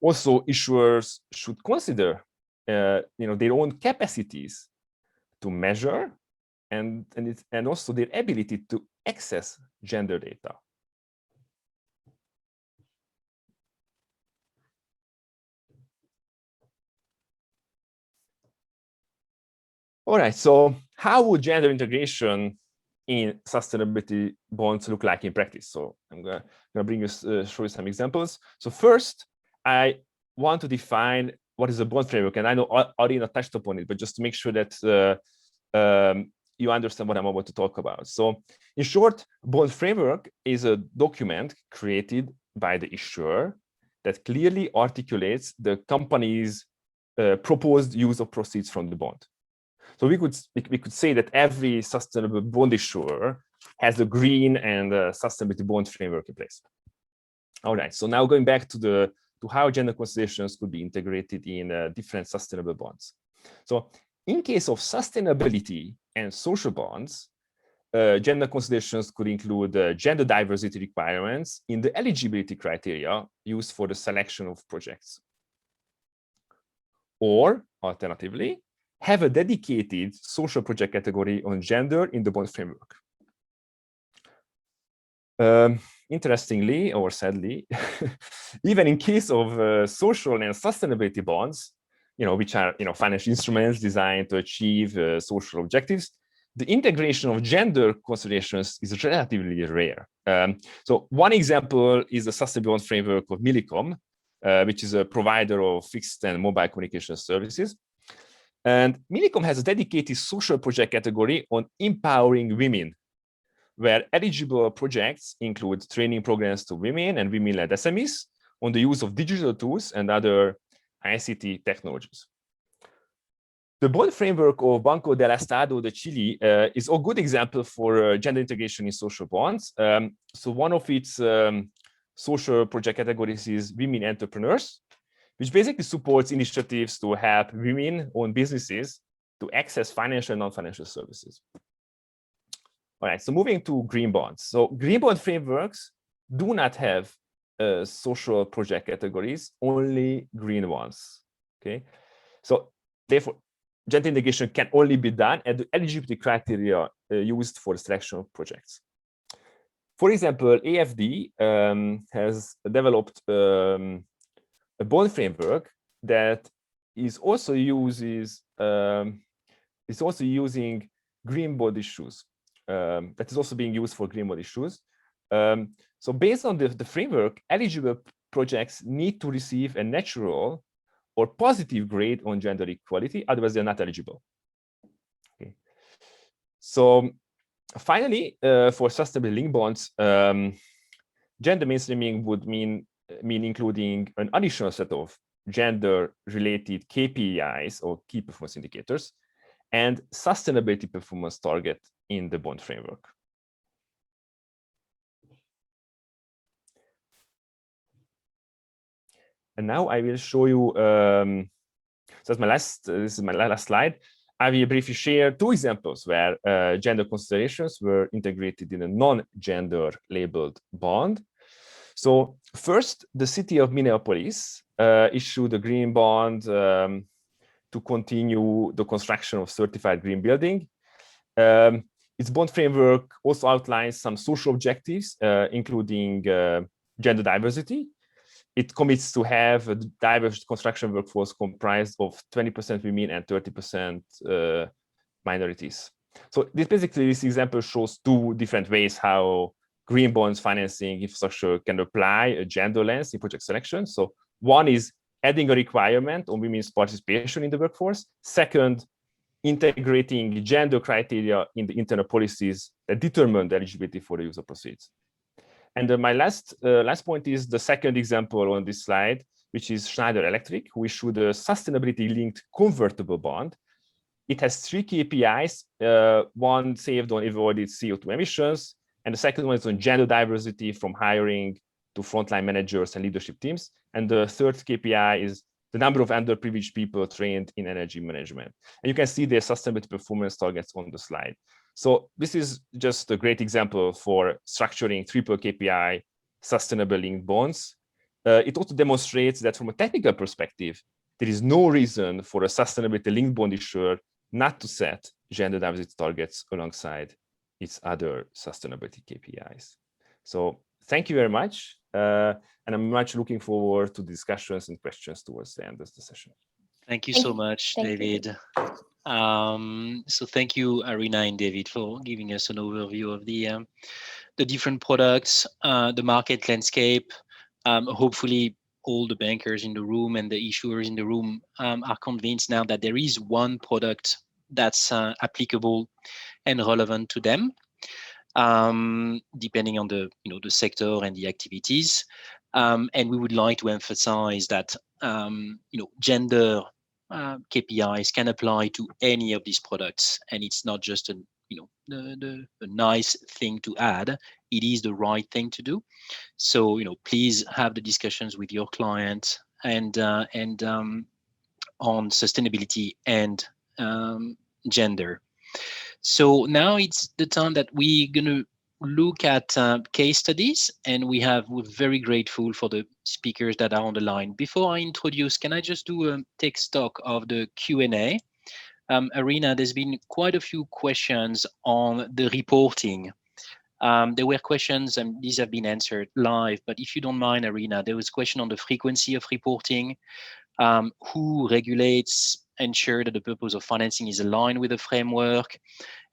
Also, issuers should consider their own capacities to measure and also their ability to access gender data. All right, so how would gender integration in sustainability bonds look like in practice? So I'm gonna show you some examples. So first, I want to define what is a bond framework, and I know Arina touched upon it, but just to make sure that you understand what I'm about to talk about. So in short, bond framework is a document created by the issuer that clearly articulates the company's proposed use of proceeds from the bond. So we could say that every sustainable bond issuer has a green and sustainability bond framework in place. All right, so now going back to how gender considerations could be integrated in different sustainable bonds. So in case of sustainability and social bonds, gender considerations could include gender diversity requirements in the eligibility criteria used for the selection of projects. Or alternatively, have a dedicated social project category on gender in the bond framework. Interestingly, or sadly, even in case of social and sustainability bonds, which are financial instruments designed to achieve social objectives, the integration of gender considerations is relatively rare. So one example is the Sustainable Bond Framework of Millicom, which is a provider of fixed and mobile communication services. And Millicom has a dedicated social project category on empowering women, where eligible projects include training programs to women and women-led SMEs on the use of digital tools and other ICT technologies. The bond framework of Banco del Estado de Chile is a good example for gender integration in social bonds. So one of its social project categories is women entrepreneurs, which basically supports initiatives to help women-owned businesses to access financial and non-financial services. All right, so moving to green bonds. So green bond frameworks do not have social project categories, only green ones, okay? So therefore, gender integration can only be done at the eligibility criteria used for the selection of projects. For example, AFD has developed a bond framework that is also using green bond issues. That is also being used for green bond issues. So based on the framework, eligible projects need to receive a natural or positive grade on gender equality, otherwise they're not eligible. Okay. So finally, for sustainable linked bonds, gender mainstreaming would mean including an additional set of gender-related KPIs or key performance indicators and sustainability performance target in the bond framework. And now I will show you, so that's my last, this is my last slide. I will briefly share two examples where gender considerations were integrated in a non-gender labeled bond. So first, the city of Minneapolis issued a green bond to continue the construction of certified green building. Its bond framework also outlines some social objectives, including gender diversity. It commits to have a diverse construction workforce comprised of 20% women and 30% minorities. So this example shows two different ways how green bonds financing infrastructure can apply a gender lens in project selection. So one is adding a requirement on women's participation in the workforce. Second, integrating gender criteria in the internal policies that determine the eligibility for the use of proceeds. And my last point is the second example on this slide, which is Schneider Electric, who issued a sustainability-linked convertible bond. It has three KPIs, one saved on avoided CO2 emissions, and the second one is on gender diversity from hiring to frontline managers and leadership teams. And the third KPI is the number of underprivileged people trained in energy management. And you can see the sustainability performance targets on the slide. So this is just a great example for structuring triple KPI sustainable linked bonds. It also demonstrates that from a technical perspective, there is no reason for a sustainability linked bond issuer not to set gender diversity targets alongside its other sustainability KPIs. So thank you very much. And I'm much looking forward to discussions and questions towards the end of the session. Thank you so much, David. So thank you, Arina and David, for giving us an overview of the different products, the market landscape. Hopefully, all the bankers in the room and the issuers in the room are convinced now that there is one product that's applicable and relevant to them, depending on the sector and the activities. And we would like to emphasize that gender KPIs can apply to any of these products, and it's not just a nice thing to add. It is the right thing to do. So please have the discussions with your client and on sustainability and gender. So now it's the time that we're going to look at case studies, and we're very grateful for the speakers that are on the line. Before I introduce, can I just take stock of the Q&A? Arina, there's been quite a few questions on the reporting. There were questions, and these have been answered live, but if you don't mind, Arina, there was a question on the frequency of reporting, who regulates, ensure that the purpose of financing is aligned with the framework,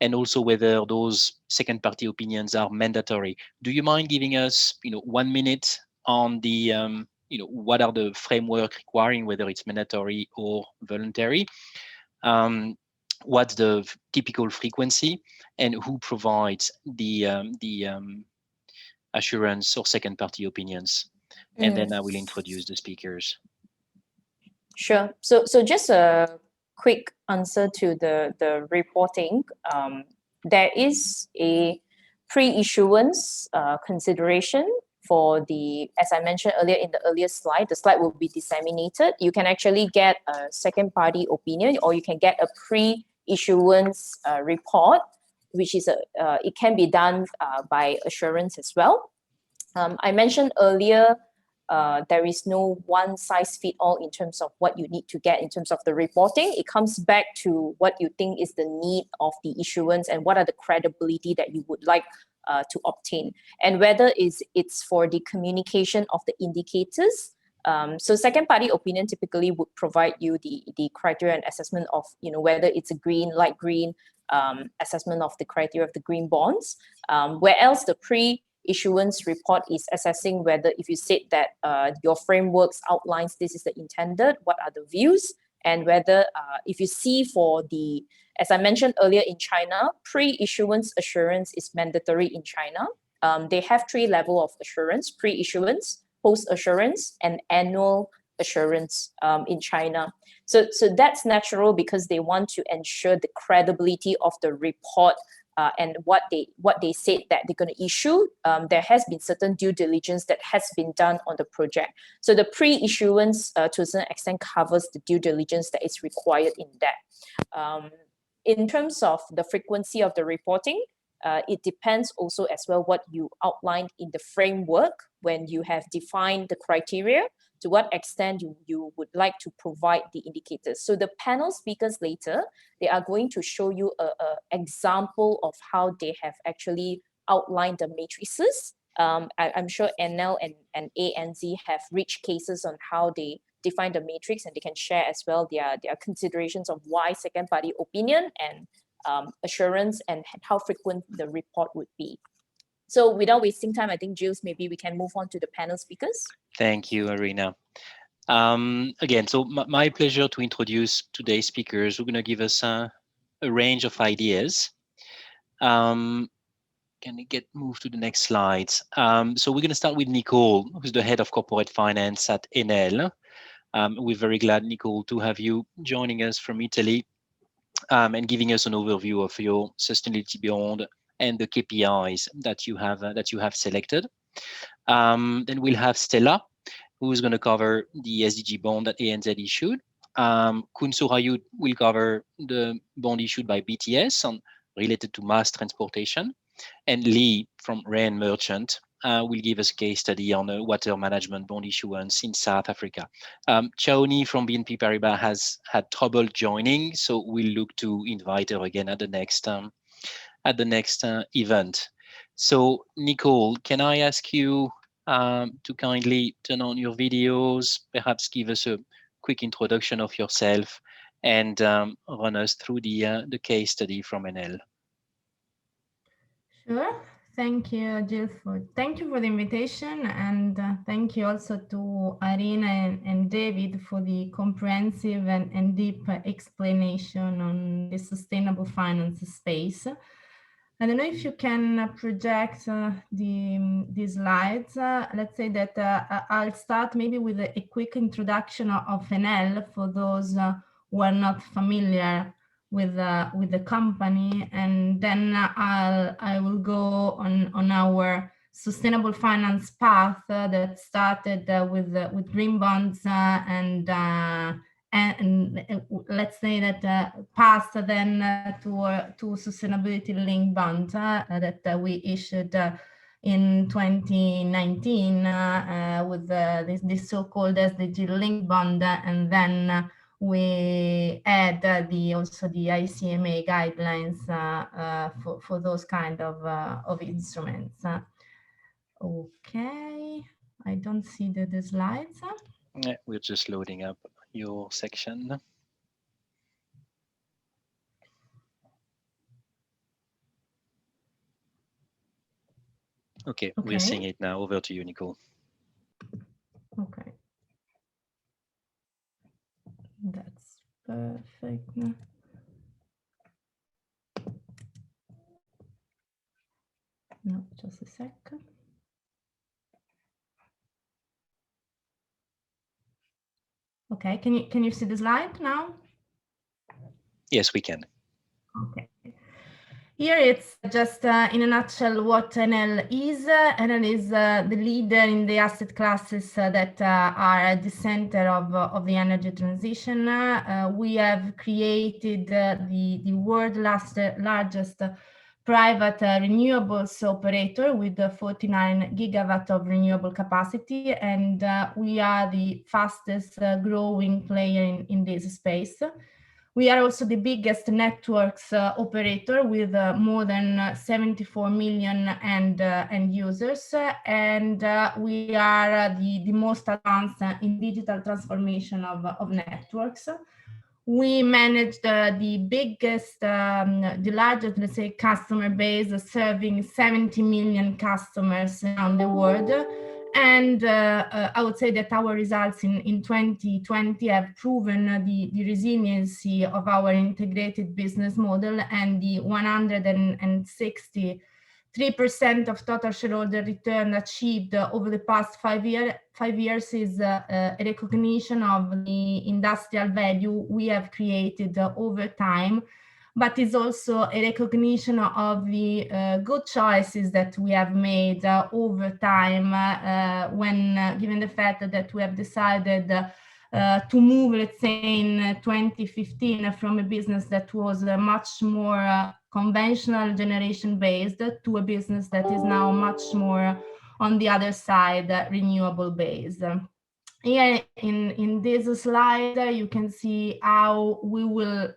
and also whether those second-party opinions are mandatory. Do you mind giving us, 1 minute on the, what are the framework requiring, whether it's mandatory or voluntary? What's the typical frequency, and who provides the assurance or second-party opinions? And then I will introduce the speakers. Sure. So just a quick answer to the reporting. There is a pre-issuance consideration for the, as I mentioned earlier in the earlier slide, the slide will be disseminated. You can actually get a second-party opinion, or you can get a pre-issuance report, which is it can be done by assurance as well. I mentioned earlier, there is no one size fit all in terms of what you need to get in terms of the reporting. It comes back to what you think is the need of the issuance and what are the credibility that you would like to obtain, and whether it's for the communication of the indicators. So second party opinion typically would provide you the criteria and assessment of whether it's a green, light green, assessment of the criteria of the green bonds, where else the pre-issuance report is assessing whether, if you said that your frameworks outlines this is the intended, what are the views, and whether if you see for the As I mentioned earlier, in China, pre-issuance assurance is mandatory in China. They have 3 levels of assurance: pre-issuance, post-assurance, and annual assurance in China. So that's natural because they want to ensure the credibility of the report and what they said that they're going to issue. There has been certain due diligence that has been done on the project. So the pre-issuance to a certain extent covers the due diligence that is required in that. In terms of the frequency of the reporting, it depends also as well what you outlined in the framework when you have defined the criteria, to what extent you would like to provide the indicators. So the panel speakers later, they are going to show you an example of how they have actually outlined the matrices. I'm sure NL and ANZ have rich cases on how they define the matrix, and they can share as well their considerations of why second party opinion and assurance and how frequent the report would be. So without wasting time, I think, Jules, maybe we can move on to the panel speakers. Thank you, Arina. Again, so my pleasure to introduce today's speakers who are going to give us a range of ideas. Can we move to the next slides? So we're going to start with Nicole, who's the head of corporate finance at Enel. We're very glad, Nicole, to have you joining us from Italy and giving us an overview of your sustainability bond and the KPIs that you have selected. Then we'll have Stella, who's going to cover the Sdg bond that ANZ issued. Kun Surayut will cover the bond issued by BTS related to mass transportation. And Lee from Rand Merchant will give us a case study on a water management bond issuance in South Africa. Chaoni from BNP Paribas has had trouble joining, so we'll look to invite her again at the next event. So Nicole, can I ask you to kindly turn on your videos, perhaps give us a quick introduction of yourself and run us through the case study from Enel. Sure. Thank you, Jill. Thank you for the invitation, and thank you also to Arina and David for the comprehensive and deep explanation on the sustainable finance space. I don't know if you can project the slides. Let's say that I'll start maybe with a quick introduction of Enel for those who are not familiar with the company, and then I will go on our sustainable finance path that started with green bonds and let's say that passed then to sustainability linked bonds that we issued in 2019 with this so-called SDG linked bond, and then we add also the ICMA guidelines for those kind of instruments. Okay, I don't see the slides. Yeah, we're just loading up your section. Okay, we're seeing it now. Over to you, Nicole. Okay. That's perfect. No, just a second. Okay, can you see the slide now? Yes, we can. Okay. Here it's just in a nutshell what Enel is. Enel is the leader in the asset classes that are at the center of the energy transition. We have created the world's largest private renewables operator with 49 gigawatt of renewable capacity, and we are the fastest growing player in this space. We are also the biggest networks operator with more than 74 million end users, and we are the most advanced in digital transformation of networks. We manage the biggest, the largest, let's say, customer base, serving 70 million customers around the world. And I would say that our results in 2020 have proven the resiliency of our integrated business model, and the 163% of total shareholder return achieved over the past 5 years is a recognition of the industrial value we have created over time, but is also a recognition of the good choices that we have made over time when given the fact that we have decided to move, let's say, in 2015 from a business that was much more conventional generation-based to a business that is now much more on the other side, renewable-based. Here in this slide, you can see how we will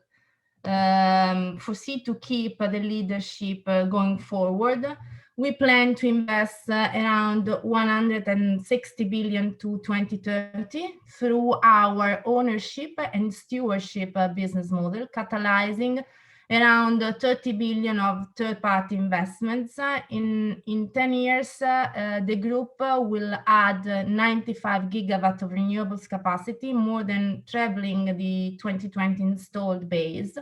foresee to keep the leadership going forward. We plan to invest around 160 billion to 2030 through our ownership and stewardship business model, catalyzing around 30 billion of third-party investments. In 10 years, the group will add 95 gigawatt of renewables capacity, more than trebling the 2020 installed base.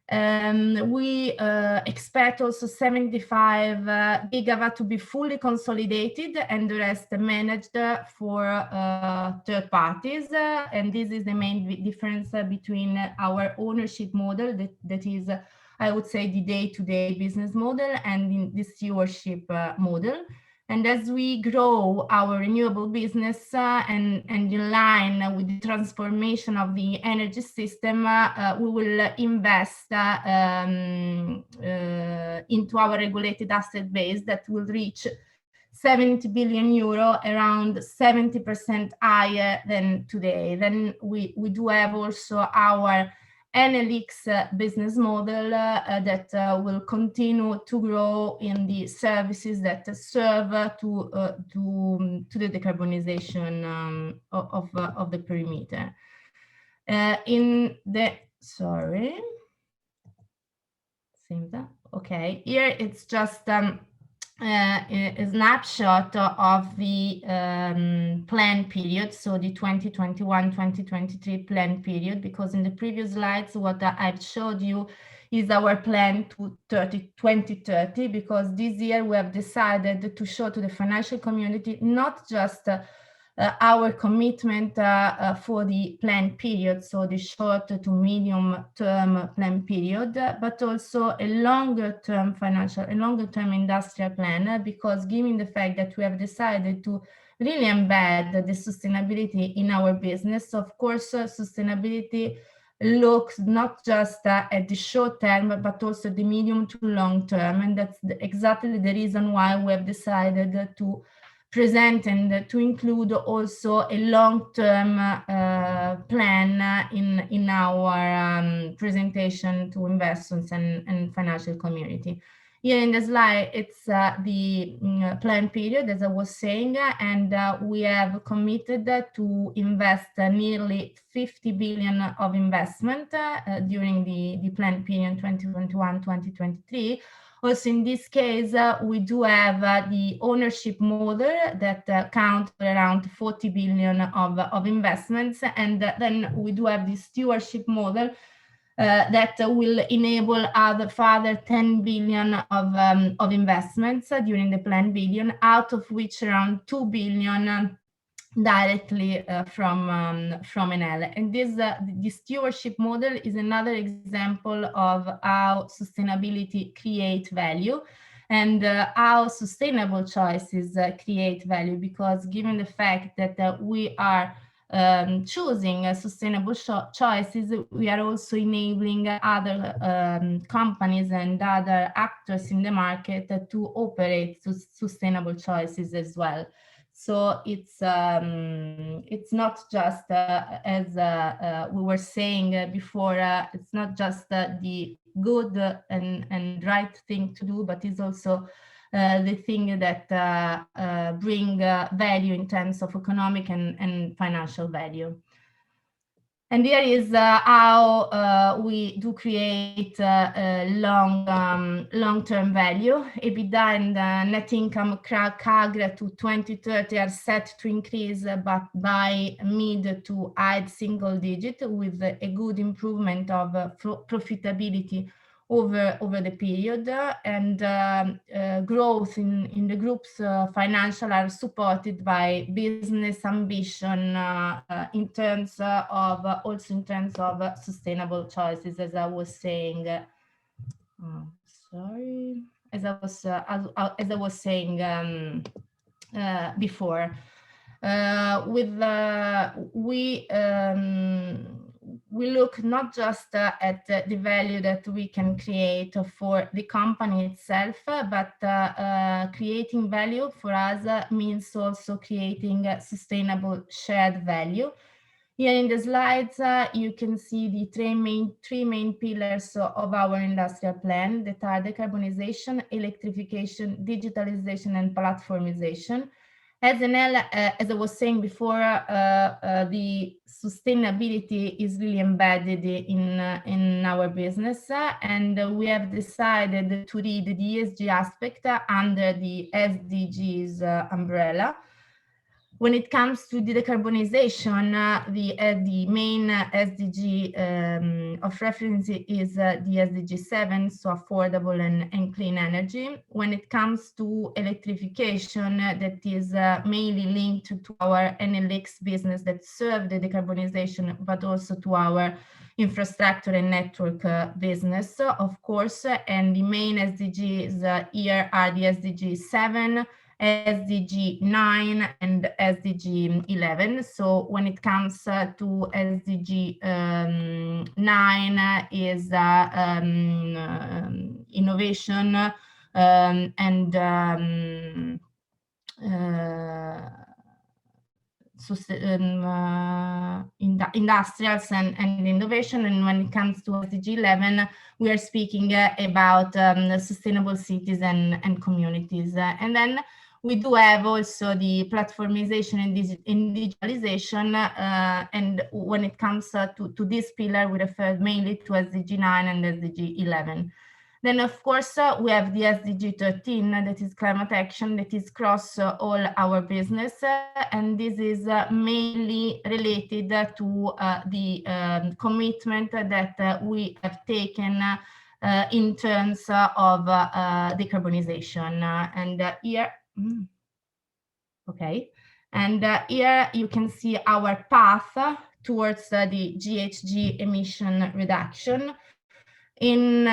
We expect also 75 gigawatt to be fully consolidated and the rest managed for third parties. And this is the main difference between our ownership model, that is, I would say, the day-to-day business model, and the stewardship model. And as we grow our renewable business and in line with the transformation of the energy system, we will invest into our regulated asset base that will reach 70 billion euro, around 70% higher than today. Then we do have also our NLX business model that will continue to grow in the services that serve to the decarbonization of the perimeter. Okay, here it's just a snapshot of the plan period, so the 2021-2023 plan period, because in the previous slides what I've showed you is our plan to 2030, because this year we have decided to show to the financial community not just our commitment for the plan period, so the short to medium term plan period, but also a longer term industrial plan, because given the fact that we have decided to really embed the sustainability in our business, of course, sustainability looks not just at the short term, but also the medium to long term. And that's exactly the reason why we have decided to present and to include also a long-term plan in our presentation to investors and financial community. Here in the slide, it's the plan period, as I was saying, and we have committed to invest nearly 50 billion of investment during the plan period 2021-2023. Also, in this case, we do have the ownership model that counts around 40 billion of investments, and then we do have the stewardship model that will enable further 10 billion of investments during the plan billion, out of which around 2 billion directly from Enel. And this the stewardship model is another example of how sustainability create value, and how sustainable choices create value, because given the fact that we are choosing sustainable choices, we are also enabling other companies and other actors in the market to operate sustainable choices as well. So it's not just as we were saying before, it's not just the good and right thing to do, but it's also the thing that bring value in terms of economic and financial value. And here is how we do create long-term value. EBITDA and net income CAGR to 2030 are set to increase, but by mid to high single digit, with a good improvement of profitability over the period, and growth in the group's financial are supported by business ambition in terms of also in terms of sustainable choices, as I was saying. Sorry, as I was saying before. We look not just at the value that we can create for the company itself, but creating value for us means also creating sustainable shared value. Here in the slides, you can see the three main pillars of our industrial plan that are decarbonization, electrification, digitalization, and platformization. As I was saying before, the sustainability is really embedded in our business, and we have decided to read the ESG aspect under the SDGs umbrella. When it comes to the decarbonization, the main SDG of reference is the SDG 7, so affordable and clean energy. When it comes to electrification, that is mainly linked to our NLX business that serve the decarbonization, but also to our infrastructure and network business, of course. And the main SDGs here are the SDG 7, SDG 9 and SDG 11. So when it comes to SDG 9 is innovation and industrials and innovation. And when it comes to SDG 11, we are speaking about sustainable cities and communities. And then we do have also the platformization and digitalization, and when it comes to this pillar, we refer mainly to SDG 9 and SDG 11. Then, of course, we have the SDG 13, that is climate action, that is across all our business, and this is mainly related to the commitment that we have taken in terms of decarbonization. And here, okay, and here you can see our path towards the GHG emission reduction. In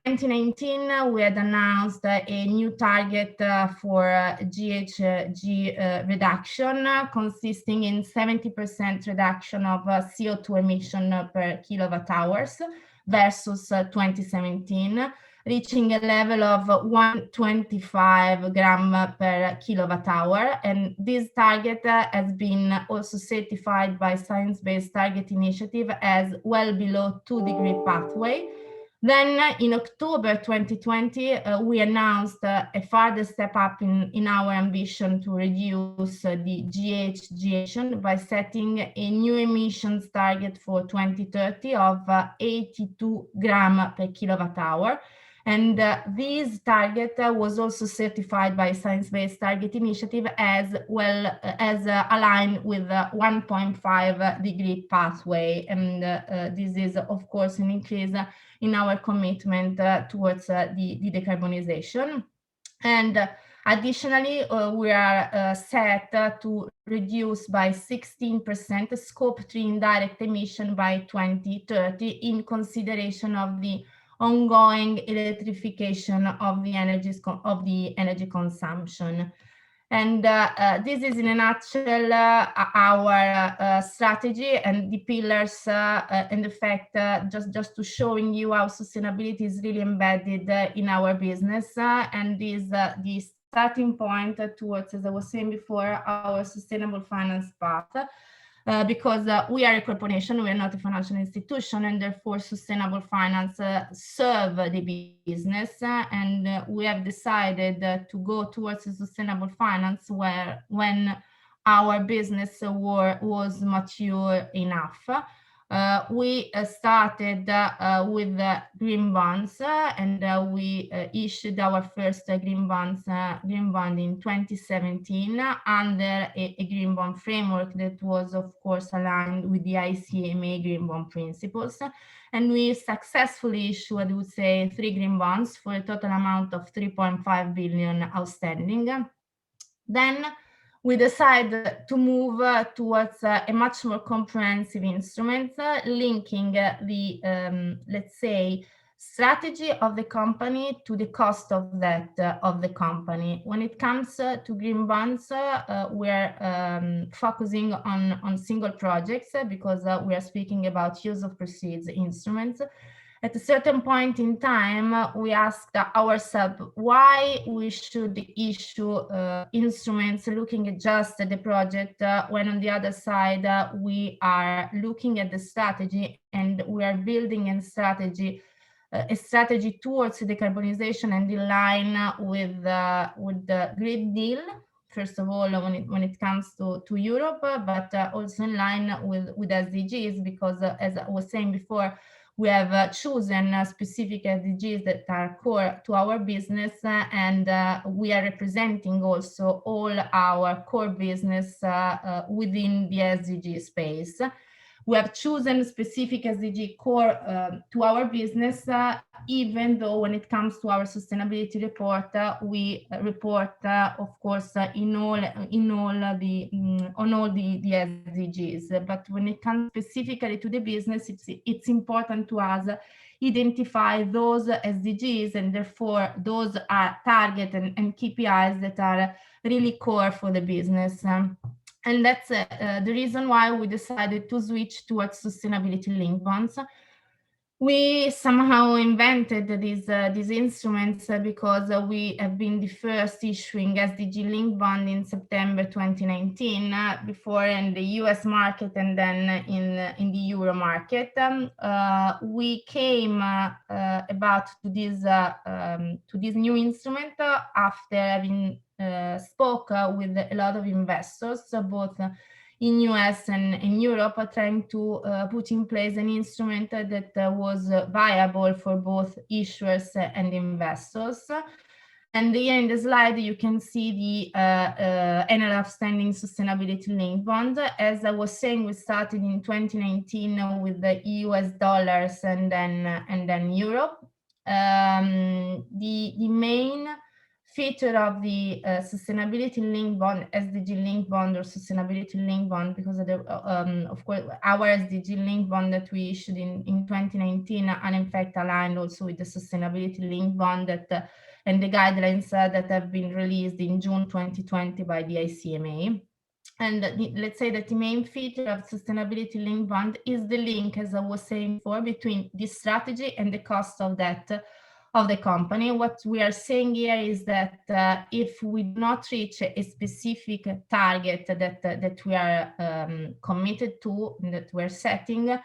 2019, we had announced a new target for GHG reduction, consisting in 70% reduction of CO2 emission per kilowatt hours versus 2017, reaching a level of 125 gram per kilowatt hour. And this target has been also certified by Science Based Targets initiative as well below 2-degree pathway. Then in October 2020, we announced a further step up in our ambition to reduce the GHG emission by setting a new emissions target for 2030 of 82 gram per kilowatt hour. And this target was also certified by Science Based Targets initiative as well as aligned with 1.5-degree pathway. And this is, of course, an increase in our commitment towards the decarbonization. And additionally, we are set to reduce by 16% Scope 3 indirect emission by 2030 in consideration of the ongoing electrification of the energy consumption. And this is in a nutshell our strategy and the pillars and the fact just to showing you how sustainability is really embedded in our business and is the starting point towards, as I was saying before, our sustainable finance path. Because we are a corporation, we are not a financial institution, and therefore sustainable finance serve the business, and we have decided to go towards a sustainable finance when our business was mature enough. We started with green bonds, and we issued our first green bond in 2017 under a green bond framework that was, of course, aligned with the ICMA green bond principles. And we successfully issued, I would say, 3 green bonds for a total amount of 3.5 billion outstanding. Then we decided to move towards a much more comprehensive instrument, linking the, let's say, strategy of the company to the cost of debt of the company. When it comes to green bonds, we're focusing on single projects because we are speaking about use of proceeds instruments. At a certain point in time, we asked ourselves why we should issue instruments looking at just the project when on the other side we are looking at the strategy and we are building a strategy towards decarbonization and in line with the Green Deal. First of all, when it comes to Europe, but also in line with SDGs, because as I was saying before, we have chosen specific SDGs that are core to our business, and we are representing also all our core business within the SDG space. We have chosen specific SDG core to our business, even though when it comes to our sustainability report, we report, of course, on all the SDGs. But when it comes specifically to the business, it's important to us identify those SDGs, and therefore those are target and KPIs that are really core for the business. And that's the reason why we decided to switch towards sustainability-linked bonds. We somehow invented these instruments because we have been the first issuing SDG-linked bond in September 2019, before in the US market and then in the Euro market. We came about to this new instrument after having spoke with a lot of investors, both in US and in Europe, trying to put in place an instrument that was viable for both issuers and investors. And here in the slide, you can see the annual outstanding sustainability-linked bond. As I was saying, we started in 2019 with the US dollars and then Europe. The main feature of the sustainability-linked bond, SDG-linked bond or sustainability-linked bond, because of course our SDG-linked bond that we issued in 2019 are in fact aligned also with the sustainability-linked bond that and the guidelines that have been released in June 2020 by the ICMA. And let's say that the main feature of sustainability-linked bond is the link, as I was saying before, between the strategy and the cost of debt of the company. What we are saying here is that if we do not reach a specific target that we are committed to, that we're setting,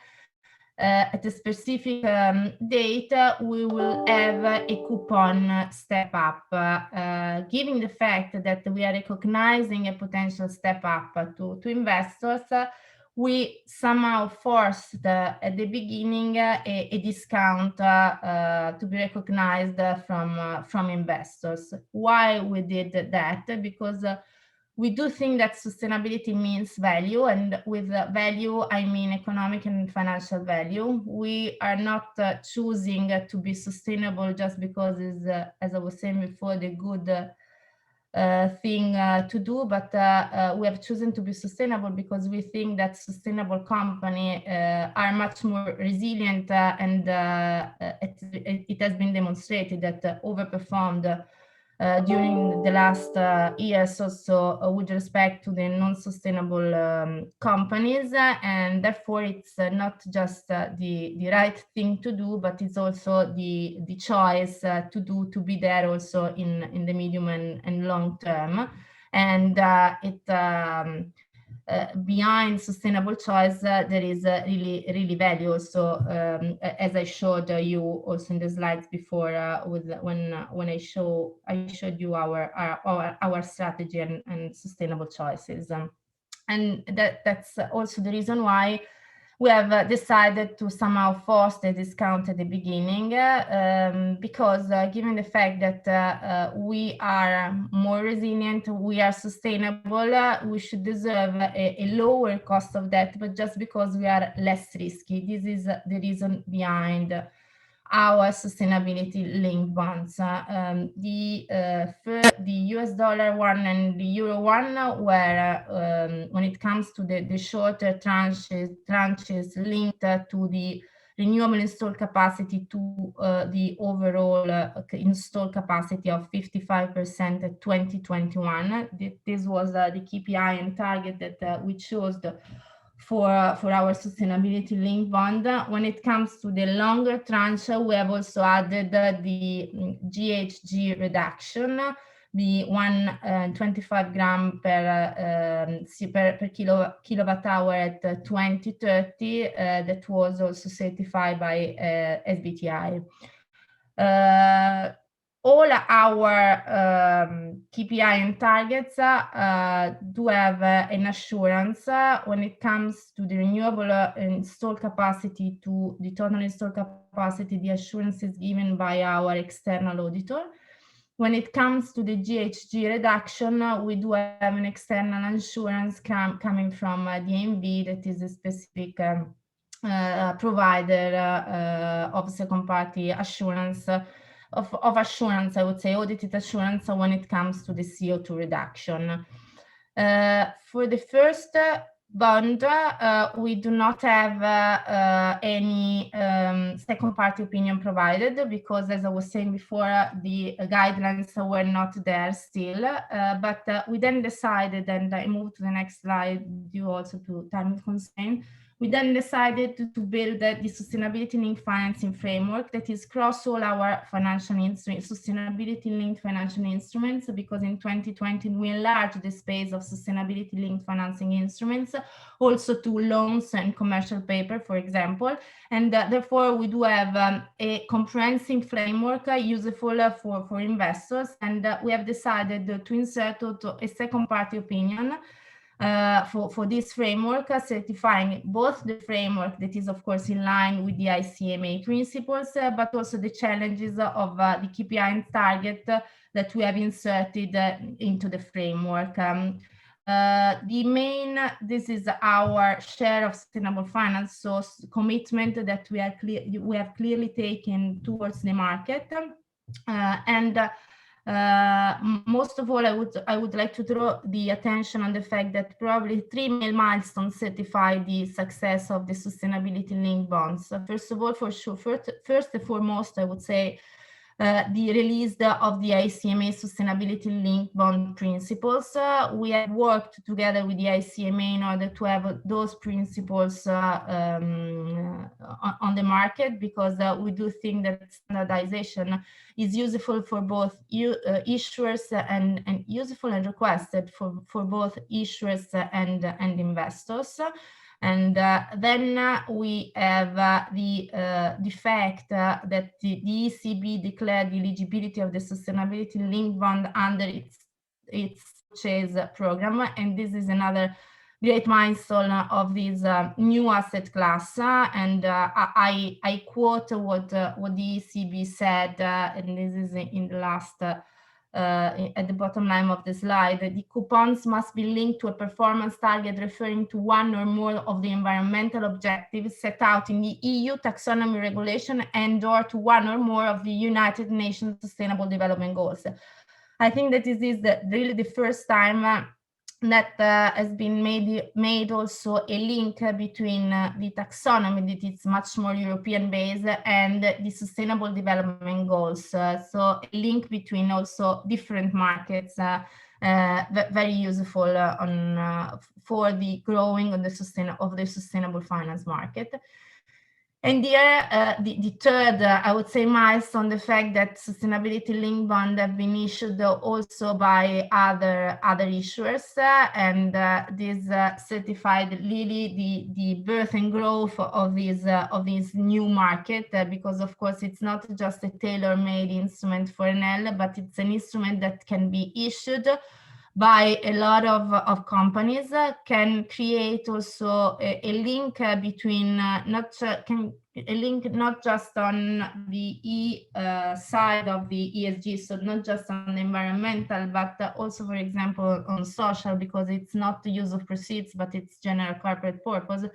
at a specific date, we will have a coupon step up. Given the fact that we are recognizing a potential step up to investors, we somehow forced at the beginning a discount to be recognized from investors. Why we did that? Because we do think that sustainability means value, and with value, I mean economic and financial value. We are not choosing to be sustainable just because it's, as I was saying before, the good thing to do, but we have chosen to be sustainable because we think that sustainable companies are much more resilient, and it has been demonstrated that overperformed during the last years also with respect to the non-sustainable companies, and therefore it's not just the right thing to do, but it's also the choice to be there also in the medium and long term. And behind sustainable choice, there is really value. Also, as I showed you also in the slides before, when I showed you our strategy and sustainable choices, and that's also the reason why we have decided to somehow force the discount at the beginning because given the fact that we are more resilient, we are sustainable, we should deserve a lower cost of debt, but just because we are less risky. This is the reason behind our sustainability-linked bonds. The US dollar one and the euro one were, when it comes to the shorter tranches linked to the renewable installed capacity to the overall installed capacity of 55% at 2021. This was the KPI and target that we chose for our sustainability-linked bond. When it comes to the longer tranche, we have also added the GHG reduction, the 125 gram per kilowatt hour at 2030, that was also certified by SBTi. All our KPI and targets do have an assurance when it comes to the renewable installed capacity to the total installed capacity. The assurance is given by our external auditor. When it comes to the GHG reduction, we do have an external assurance coming from DNV, that is a specific provider of second-party assurance. Of assurance, I would say, audited assurance when it comes to the CO2 reduction. For the first bond, we do not have any second-party opinion provided because, as I was saying before, the guidelines were not there still. But we then decided, and I move to the next slide due also to time constraint. We then decided to build the sustainability-linked financing framework that is across all our financial instruments, sustainability-linked financial instruments, because in 2020 we enlarged the space of sustainability-linked financing instruments, also to loans and commercial paper, for example. And therefore, we do have a comprehensive framework useful for investors. And we have decided to insert a second-party opinion for this framework, certifying both the framework that is, of course, in line with the ICMA principles, but also the challenges of the KPI and target that we have inserted into the framework. This is our share of sustainable finance, so commitment that we have clearly taken towards the market. Most of all, I would like to draw the attention on the fact that probably three main milestones certify the success of the sustainability-linked bonds. First of all, for sure, first and foremost, I would say the release of the ICMA sustainability-linked bond principles. We have worked together with the ICMA in order to have those principles on the market, because we do think that standardization is useful for both issuers and useful and requested for both issuers and investors. And then we have the fact that the ECB declared the eligibility of the sustainability-linked bond under its purchase program, and this is another great milestone of this new asset class. And I quote what the ECB said, and this is in the last. At the bottom line of the slide, the coupons must be linked to a performance target referring to one or more of the environmental objectives set out in the EU taxonomy regulation and/or to one or more of the United Nations Sustainable Development Goals. I think that this is really the first time that has been made also a link between the taxonomy, that it's much more European based, and the sustainable development goals. So a link between also different markets, very useful for the growing of the sustainable finance market. And here, the third, I would say, milestone, the fact that sustainability-linked bonds have been issued also by other issuers, and this certified really the birth and growth of this new market, because of course it's not just a tailor-made instrument for Enel, but it's an instrument that can be issued by a lot of companies, can create also a link between not just on the side of the ESG, so not just on the environmental, but also, for example, on social, because it's not the use of proceeds, but it's general corporate purpose.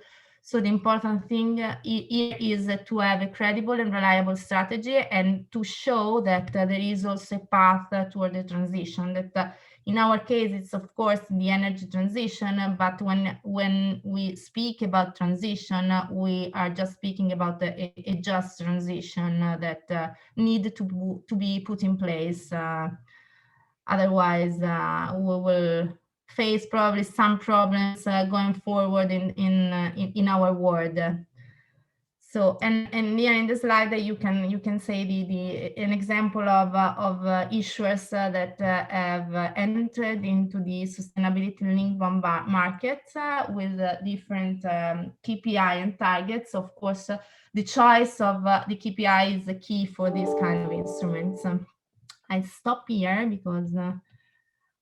So the important thing here is to have a credible and reliable strategy, and to show that there is also a path toward the transition. That in our case, it's of course the energy transition, but when we speak about transition, we are just speaking about a just transition that need to be put in place. Otherwise, we will face probably some problems going forward in our world. So and here in the slide you can say an example of issuers that have entered into the sustainability linked bond market with different KPI and targets. Of course, the choice of the KPI is the key for this kind of instruments. I stop here because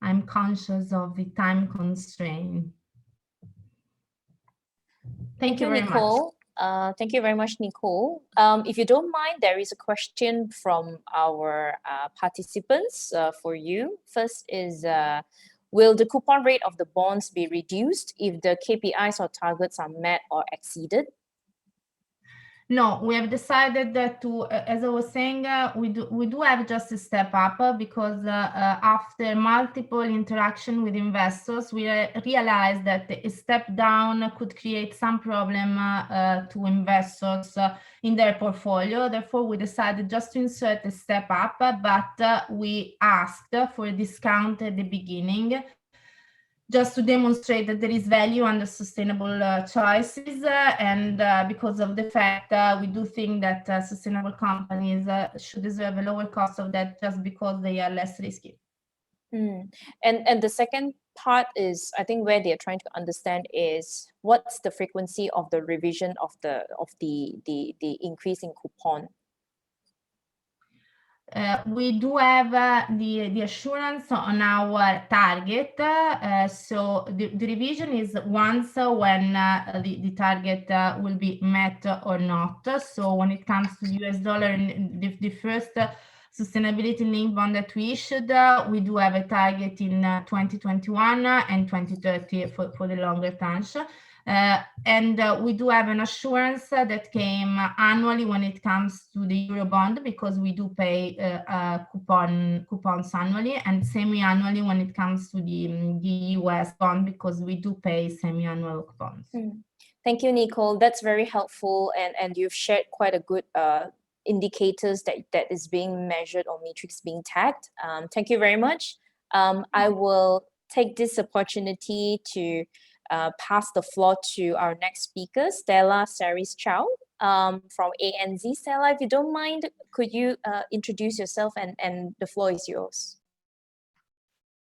I'm conscious of the time constraint. Thank you very Nicole. much. Thank you very much, Nicole. If you don't mind, there is a question from our participants for you. First is, will the coupon rate of the bonds be reduced if the KPIs or targets are met or exceeded? No, we have decided that as I was saying, we do have just a step up because after multiple interaction with investors, we realized that a step down could create some problem to investors in their portfolio. Therefore, we decided just to insert a step up, but we asked for a discount at the beginning, just to demonstrate that there is value under sustainable choices, and because of the fact we do think that sustainable companies should deserve a lower cost of debt just because they are less risky. And the second part is, I think, where they're trying to understand is what's the frequency of the revision of the increase in coupon. We do have the assurance on our target. So the revision is once when the target will be met or not. So when it comes to US dollar, the first sustainability linked bond that we issued, we do have a target in 2021 and 2030 for the longer tranche. And we do have an assurance that came annually when it comes to the Euro bond, because we do pay coupons annually, and semi-annually when it comes to the US bond, because we do pay semi-annual coupons. Thank you, Nicole. That's very helpful, and you've shared quite a good indicators that is being measured or matrix being tagged. Thank you very much. I will take this opportunity to pass the floor to our next speaker, Stella Saris Chow from ANZ. Stella, if you don't mind, could you introduce yourself, and the floor is yours.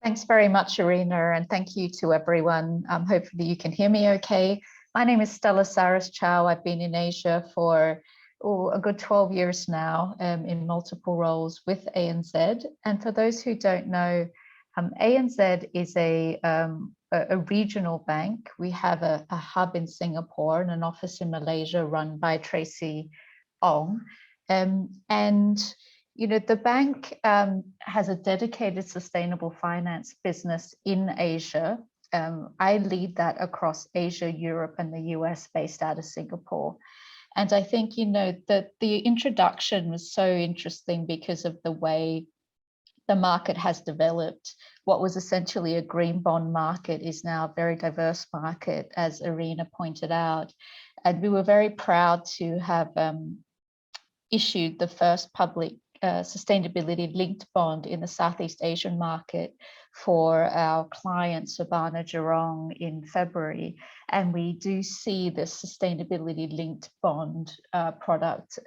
Thanks very much, Irina, and thank you to everyone. Hopefully you can hear me okay. My name is Stella Saris Chow. I've been in Asia for a good 12 years now in multiple roles with ANZ. And for those who don't know, ANZ is a regional bank. We have a hub in Singapore and an office in Malaysia run by Tracy Ong. And you know, the bank has a dedicated sustainable finance business in Asia. I lead that across Asia, Europe, and the US, based out of Singapore. And I think, you know, that the introduction was so interesting because of the way the market has developed. What was essentially a green bond market is now a very diverse market, as Irina pointed out. And we were very proud to have issued the first public sustainability linked bond in the Southeast Asian market for our client Sabana Jurong in February. And we do see the sustainability linked bond product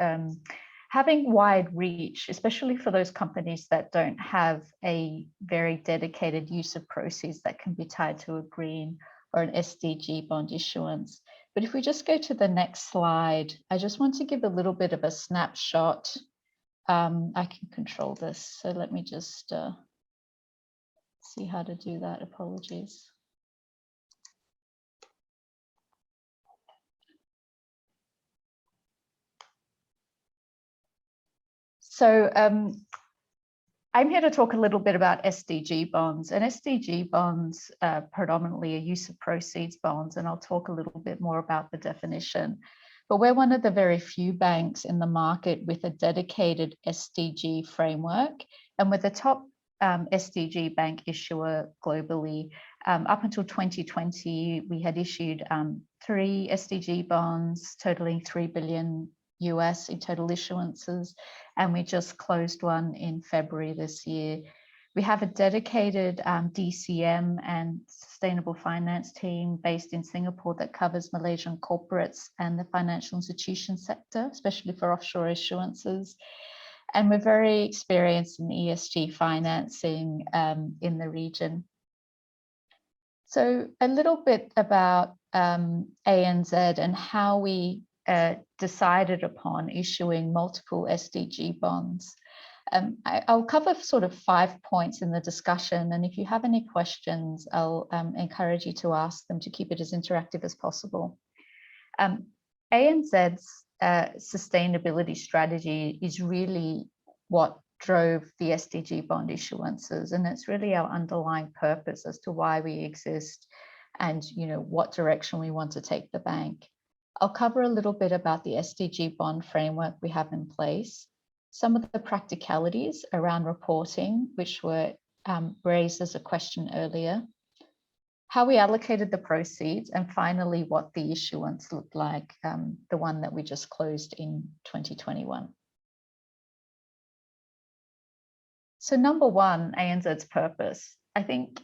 having wide reach, especially for those companies that don't have a very dedicated use of proceeds that can be tied to a green or an SDG bond issuance. But if we just go to the next slide, I just want to give a little bit of a snapshot. I can control this, so let me just see how to do that. Apologies. So I'm here to talk a little bit about SDG bonds, and SDG bonds predominantly are use of proceeds bonds, and I'll talk a little bit more about the definition. But we're one of the very few banks in the market with a dedicated SDG framework, and we're the top SDG bank issuer globally. Up until 2020, we had issued 3 SDG bonds totaling $3 billion US in total issuances, and we just closed one in February this year. We have a dedicated DCM and sustainable finance team based in Singapore that covers Malaysian corporates and the financial institution sector, especially for offshore issuances. And we're very experienced in ESG financing in the region. So a little bit about ANZ and how we decided upon issuing multiple SDG bonds. I'll cover sort of 5 points in the discussion, and if you have any questions, I'll encourage you to ask them to keep it as interactive as possible. ANZ's sustainability strategy is really what drove the SDG bond issuances, and it's really our underlying purpose as to why we exist and, you know, what direction we want to take the bank. I'll cover a little bit about the SDG bond framework we have in place, some of the practicalities around reporting, which were raised as a question earlier, how we allocated the proceeds, and finally, what the issuance looked like, the one that we just closed in 2021. So number one, ANZ's purpose. I think,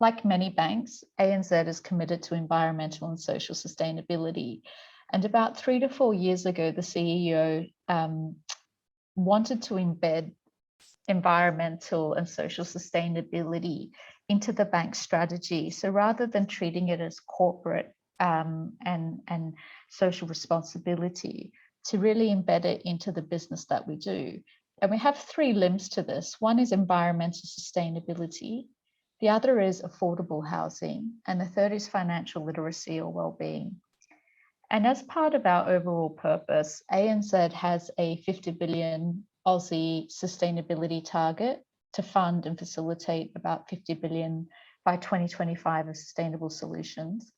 like many banks, ANZ is committed to environmental and social sustainability. And about 3 to 4 years ago, the CEO wanted to embed environmental and social sustainability into the bank's strategy. So rather than treating it as corporate and social responsibility, to really embed it into the business that we do. And we have 3 limbs to this. One is environmental sustainability. The other is affordable housing, and the third is financial literacy or well-being. And as part of our overall purpose, ANZ has a 50 billion Aussie sustainability target to fund and facilitate about 50 billion by 2025 of sustainable solutions.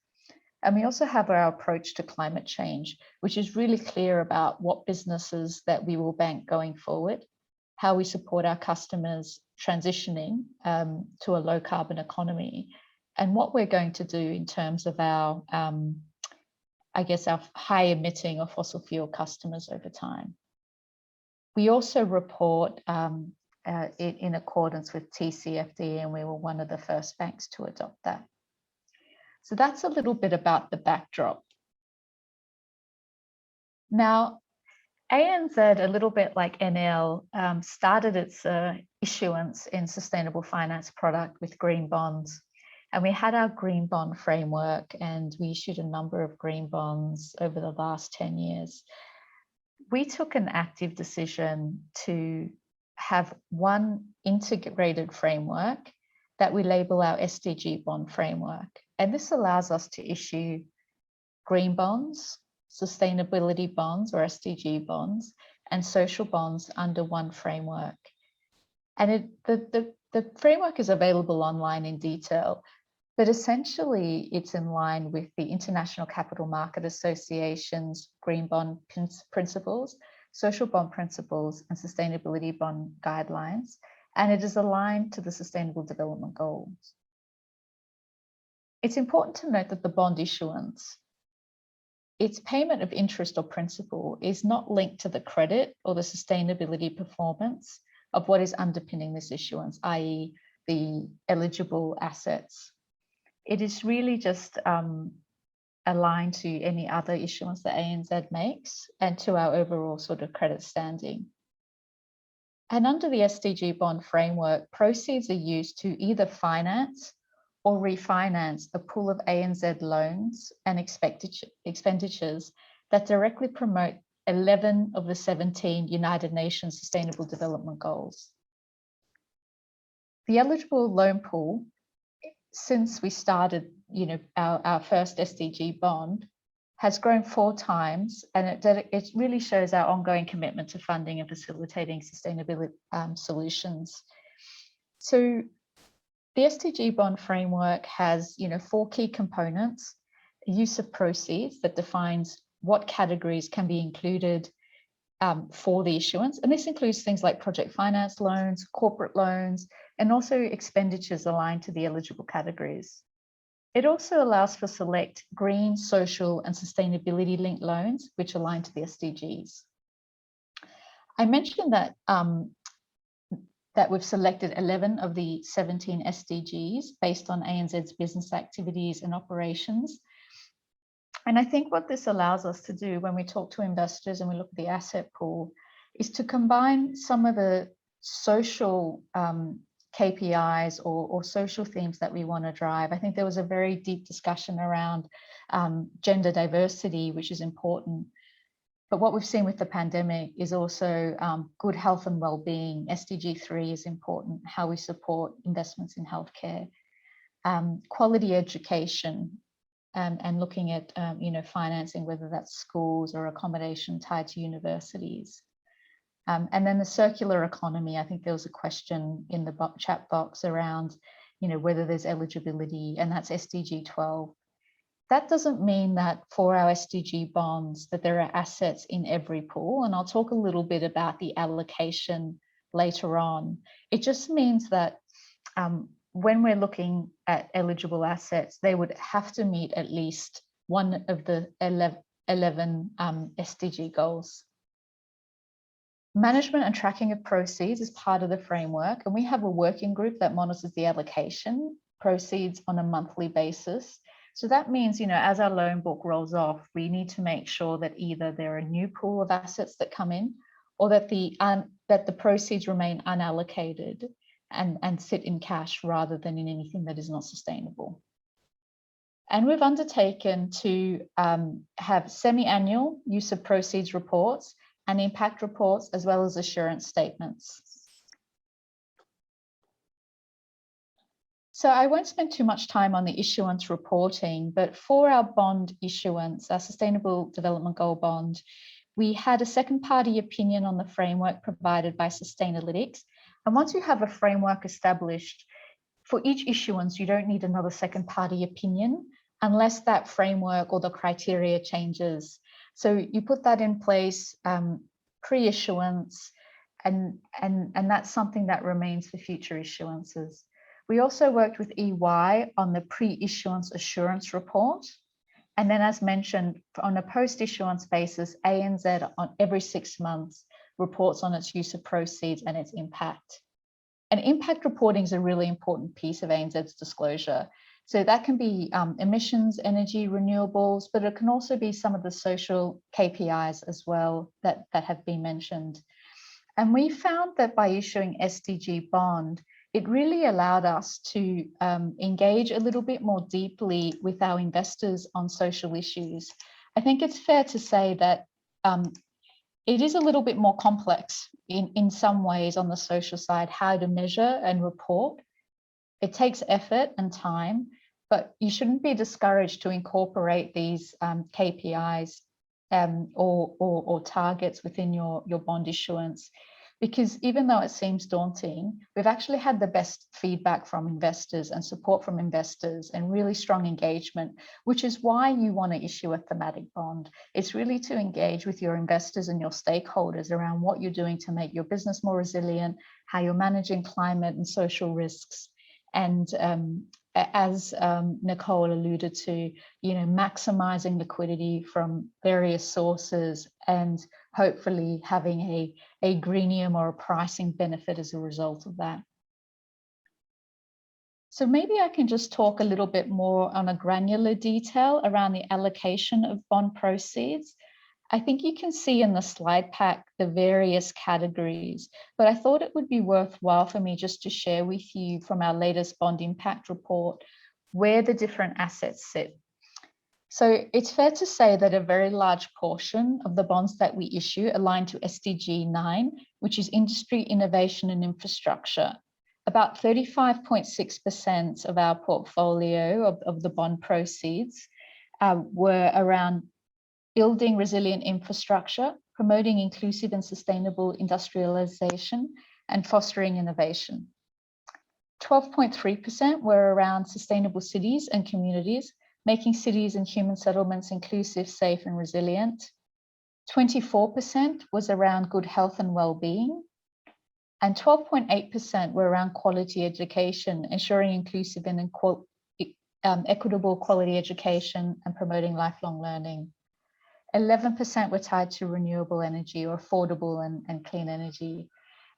And we also have our approach to climate change, which is really clear about what businesses that we will bank going forward, how we support our customers transitioning to a low carbon economy, and what we're going to do in terms of our, I guess, our high emitting or fossil fuel customers over time. We also report in accordance with TCFD, and we were one of the first banks to adopt that. So that's a little bit about the backdrop. Now, ANZ, a little bit like NL, started its issuance in sustainable finance product with green bonds. And we had our green bond framework, and we issued a number of green bonds over the last 10 years. We took an active decision to have one integrated framework that we label our Sdg Bond Framework. And this allows us to issue green bonds, sustainability bonds or SDG bonds, and social bonds under one framework. And the framework is available online in detail, but essentially it's in line with the International Capital Market Association's green bond principles, social bond principles, and sustainability bond guidelines, and it is aligned to the Sustainable Development Goals. It's important to note that the bond issuance, its payment of interest or principal is not linked to the credit or the sustainability performance of what is underpinning this issuance, i.e. the eligible assets. It is really just aligned to any other issuance that ANZ makes and to our overall sort of credit standing. And under the Sdg Bond Framework, proceeds are used to either finance or refinance a pool of ANZ loans and expenditures that directly promote 11 of the 17 United Nations Sustainable Development Goals. The eligible loan pool, since we started, our first SDG bond, has grown 4 times, and it really shows our ongoing commitment to funding and facilitating sustainability solutions. So the SDG Bond Framework has, 4 key components: a use of proceeds that defines what categories can be included for the issuance. And this includes things like project finance loans, corporate loans, and also expenditures aligned to the eligible categories. It also allows for select green, social, and sustainability-linked loans, which align to the SDGs. I mentioned that, that we've selected 11 of the 17 SDGs based on ANZ's business activities and operations. And I think what this allows us to do when we talk to investors and we look at the asset pool is to combine some of the social KPIs or social themes that we want to drive. I think there was a very deep discussion around gender diversity, which is important. But what we've seen with the pandemic is also good health and well-being. SDG 3 is important, how we support investments in healthcare, quality education, and looking at financing, whether that's schools or accommodation tied to universities. And then the circular economy, I think there was a question in the chat box around, whether there's eligibility, and that's SDG 12. That doesn't mean that for our SDG bonds that there are assets in every pool, and I'll talk a little bit about the allocation later on. It just means that when we're looking at eligible assets, they would have to meet at least one of the 11 SDG goals. Management and tracking of proceeds is part of the framework, and we have a working group that monitors the allocation proceeds on a monthly basis. So that means, as our loan book rolls off, we need to make sure that either there are a new pool of assets that come in, or that the proceeds remain unallocated and sit in cash rather than in anything that is not sustainable. And we've undertaken to have semi-annual use of proceeds reports and impact reports, as well as assurance statements. So I won't spend too much time on the issuance reporting, but for our bond issuance, our Sustainable Development Goal bond, we had a second party opinion on the framework provided by Sustainalytics. And once you have a framework established, for each issuance, you don't need another second party opinion unless that framework or the criteria changes. So you put that in place pre-issuance, and that's something that remains for future issuances. We also worked with EY on the pre-issuance assurance report. And then, as mentioned, on a post-issuance basis, ANZ on every 6 months reports on its use of proceeds and its impact. And impact reporting is a really important piece of ANZ's disclosure. So that can be emissions, energy, renewables, but it can also be some of the social KPIs as well that have been mentioned. And we found that by issuing SDG Bond, it really allowed us to engage a little bit more deeply with our investors on social issues. I think it's fair to say that it is a little bit more complex in some ways on the social side, how to measure and report. It takes effort and time, but you shouldn't be discouraged to incorporate these KPIs or targets within your bond issuance. Because even though it seems daunting, we've actually had the best feedback from investors and support from investors and really strong engagement, which is why you want to issue a thematic bond. It's really to engage with your investors and your stakeholders around what you're doing to make your business more resilient, how you're managing climate and social risks. And as Nicole alluded to, maximizing liquidity from various sources and hopefully having a greenium or a pricing benefit as a result of that. So maybe I can just talk a little bit more on a granular detail around the allocation of bond proceeds. I think you can see in the slide pack the various categories, but I thought it would be worthwhile for me just to share with you from our latest bond impact report where the different assets sit. So it's fair to say that a very large portion of the bonds that we issue align to SDG 9, which is industry, innovation and infrastructure. About 35.6% of our portfolio of the bond proceeds were around building resilient infrastructure, promoting inclusive and sustainable industrialization, and fostering innovation. 12.3% were around sustainable cities and communities, making cities and human settlements inclusive, safe, and resilient. 24% was around good health and well-being. And 12.8% were around quality education, ensuring inclusive and equitable quality education and promoting lifelong learning. 11% were tied to renewable energy or affordable and clean energy.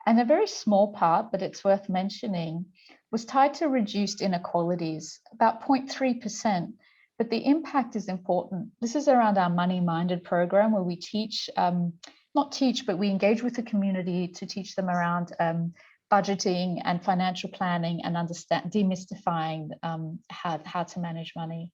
And a very small part, but it's worth mentioning, was tied to reduced inequalities, about 0.3%. But the impact is important. This is around our Money Minded program, where we teach, but we engage with the community to teach them around budgeting and financial planning and demystifying how to manage money.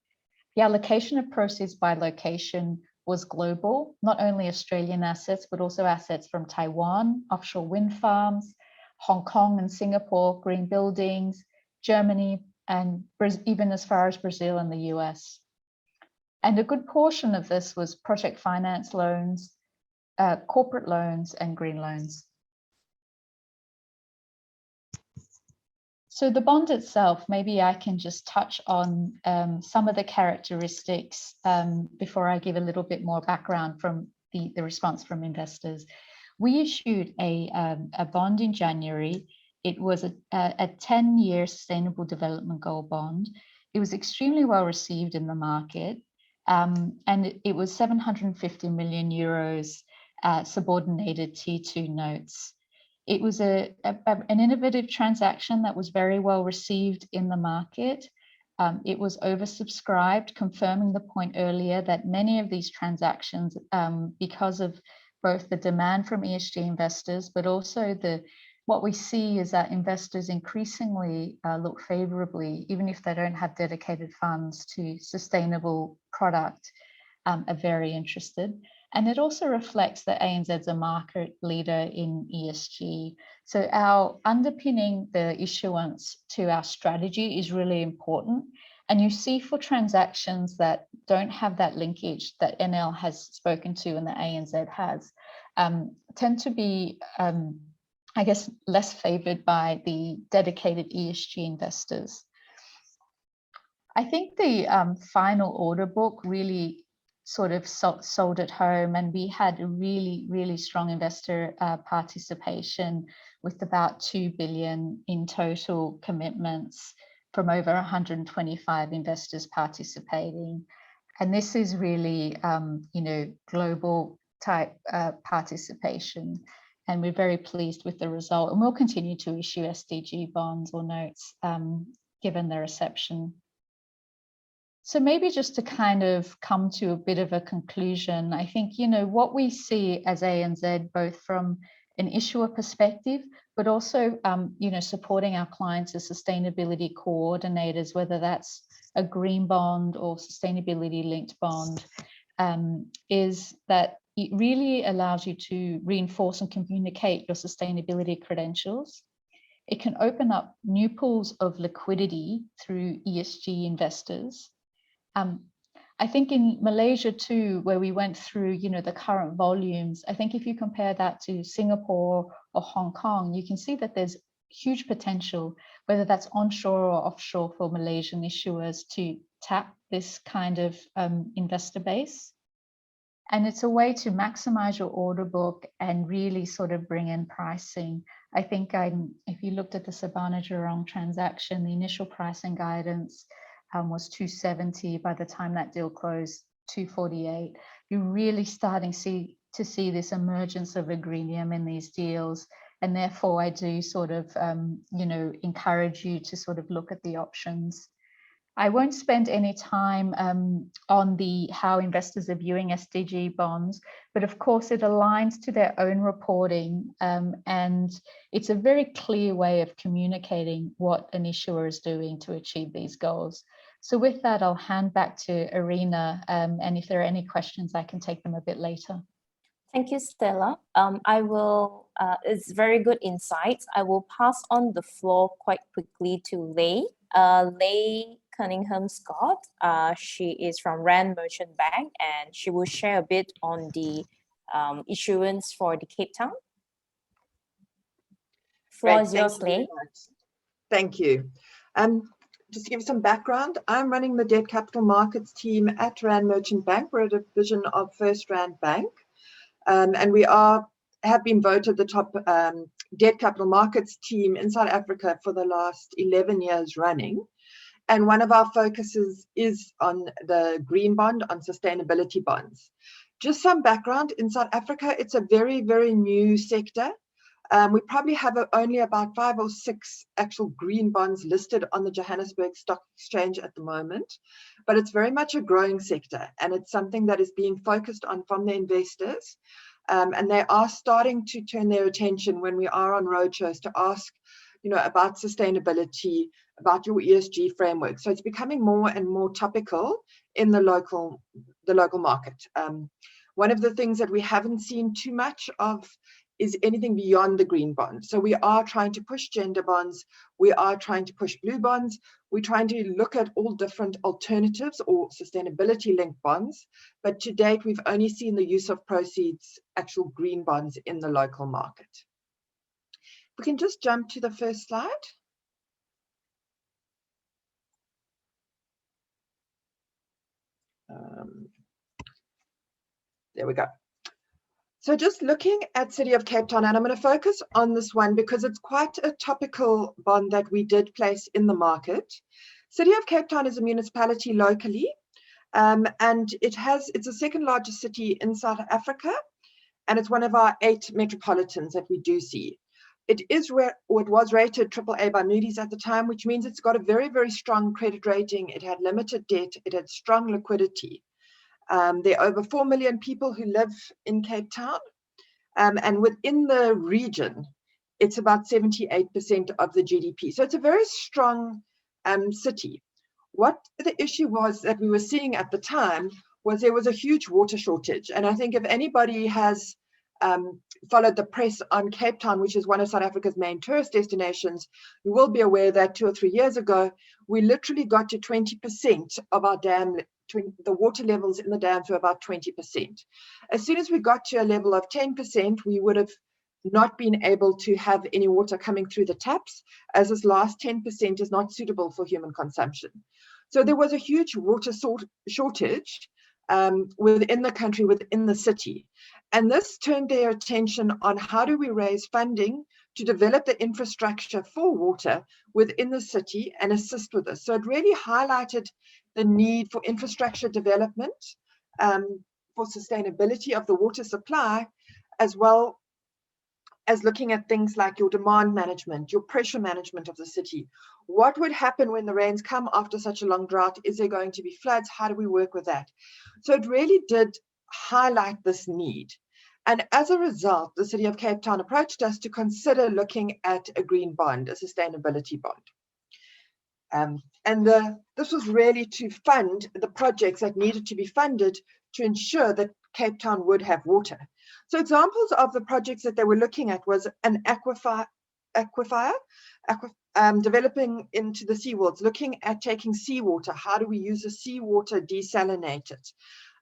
The allocation of proceeds by location was global, not only Australian assets, but also assets from Taiwan, offshore wind farms, Hong Kong and Singapore, green buildings, Germany, and even as far as Brazil and the US. And a good portion of this was project finance loans, corporate loans, and green loans. So the bond itself, maybe I can just touch on some of the characteristics before I give a little bit more background from the response from investors. We issued a bond in January. It was a 10-year Sustainable Development Goal bond. It was extremely well received in the market, and it was 750 million euros subordinated T2 notes. It was an innovative transaction that was very well received in the market. It was oversubscribed, confirming the point earlier that many of these transactions, because of both the demand from ESG investors, but also what we see is that investors increasingly look favorably, even if they don't have dedicated funds to sustainable product, are very interested. And it also reflects that ANZ is a market leader in ESG. So our underpinning the issuance to our strategy is really important. And you see for transactions that don't have that linkage that NL has spoken to and that ANZ has, tend to be, I guess, less favored by the dedicated ESG investors. I think the final order book really sort of sold at home, and we had a really strong investor participation with about 2 billion in total commitments from over 125 investors participating. And this is really, global type participation. And we're very pleased with the result. And we'll continue to issue SDG bonds or notes given the reception. So maybe just to kind of come to a bit of a conclusion, I think, what we see as ANZ, both from an issuer perspective, but also, supporting our clients as sustainability coordinators, whether that's a green bond or sustainability linked bond, is that it really allows you to reinforce and communicate your sustainability credentials. It can open up new pools of liquidity through ESG investors. I think in Malaysia too, where we went through, the current volumes, I think if you compare that to Singapore or Hong Kong, you can see that there's huge potential, whether that's onshore or offshore, for Malaysian issuers to tap this kind of investor base. And it's a way to maximize your order book and really sort of bring in pricing. I think if you looked at the Sabana Jurong transaction, the initial pricing guidance was 270. By the time that deal closed, 248. You're really starting to see this emergence of a greenium in these deals. And therefore, I do sort of, encourage you to sort of look at the options. I won't spend any time on how investors are viewing SDG bonds, but of course it aligns to their own reporting, and it's a very clear way of communicating what an issuer is doing to achieve these goals. So with that, I'll hand back to Irina, and if there are any questions, I can take them a bit later. Thank you, Stella. I will, it's very good insights. I will pass on the floor quite quickly to Lei. Lei Cunningham Scott. She is from Rand Merchant Bank, and she will share a bit on the issuance for the Cape Town. Floor is yours, Lei. Thank you. Just to give some background, I'm running the debt capital markets team at Rand Merchant Bank. We're a division of First Rand Bank. And we have been voted the top debt capital markets team in South Africa for the last 11 years running. And one of our focuses is on the green bond, on sustainability bonds. Just some background, in South Africa, it's a very, very new sector. We probably have only about 5 or 6 actual green bonds listed on the Johannesburg Stock Exchange at the moment, but it's very much a growing sector, and it's something that is being focused on from the investors. And they are starting to turn their attention when we are on roadshows to ask, about sustainability, about your ESG framework. So it's becoming more and more topical in the local market. One of the things that we haven't seen too much of is anything beyond the green bond. So we are trying to push gender bonds. We are trying to push blue bonds. We're trying to look at all different alternatives or sustainability linked bonds. But to date, we've only seen the use of proceeds, actual green bonds in the local market. We can just jump to the first slide. There we go. So just looking at City of Cape Town, and I'm going to focus on this one because it's quite a topical bond that we did place in the market. City of Cape Town is a municipality locally, and it's the second largest city in South Africa, and it's one of our 8 metropolitans that we do see. It was rated AAA by Moody's at the time, which means it's got a very, very strong credit rating. It had limited debt. It had strong liquidity. There are over 4 million people who live in Cape Town, and within the region, it's about 78% of the GDP. So it's a very strong city. What the issue was that we were seeing at the time was there was a huge water shortage. And I think if anybody has followed the press on Cape Town, which is one of South Africa's main tourist destinations, you will be aware that 2 or 3 years ago, we literally got to 20% of our dam. The water levels in the dams were about 20%. As soon as we got to a level of 10%, we would have not been able to have any water coming through the taps, as this last 10% is not suitable for human consumption. So there was a huge water shortage within the country, within the city. And this turned their attention on how do we raise funding to develop the infrastructure for water within the city and assist with this. So it really highlighted the need for infrastructure development, for sustainability of the water supply, as well as looking at things like your demand management, your pressure management of the city. What would happen when the rains come after such a long drought? Is there going to be floods? How do we work with that? So it really did highlight this need. And as a result, the City of Cape Town approached us to consider looking at a green bond, a sustainability bond. This was really to fund the projects that needed to be funded to ensure that Cape Town would have water. So examples of the projects that they were looking at was an aquifer developing into the seawards, looking at taking seawater. How do we use the seawater, desalinate it?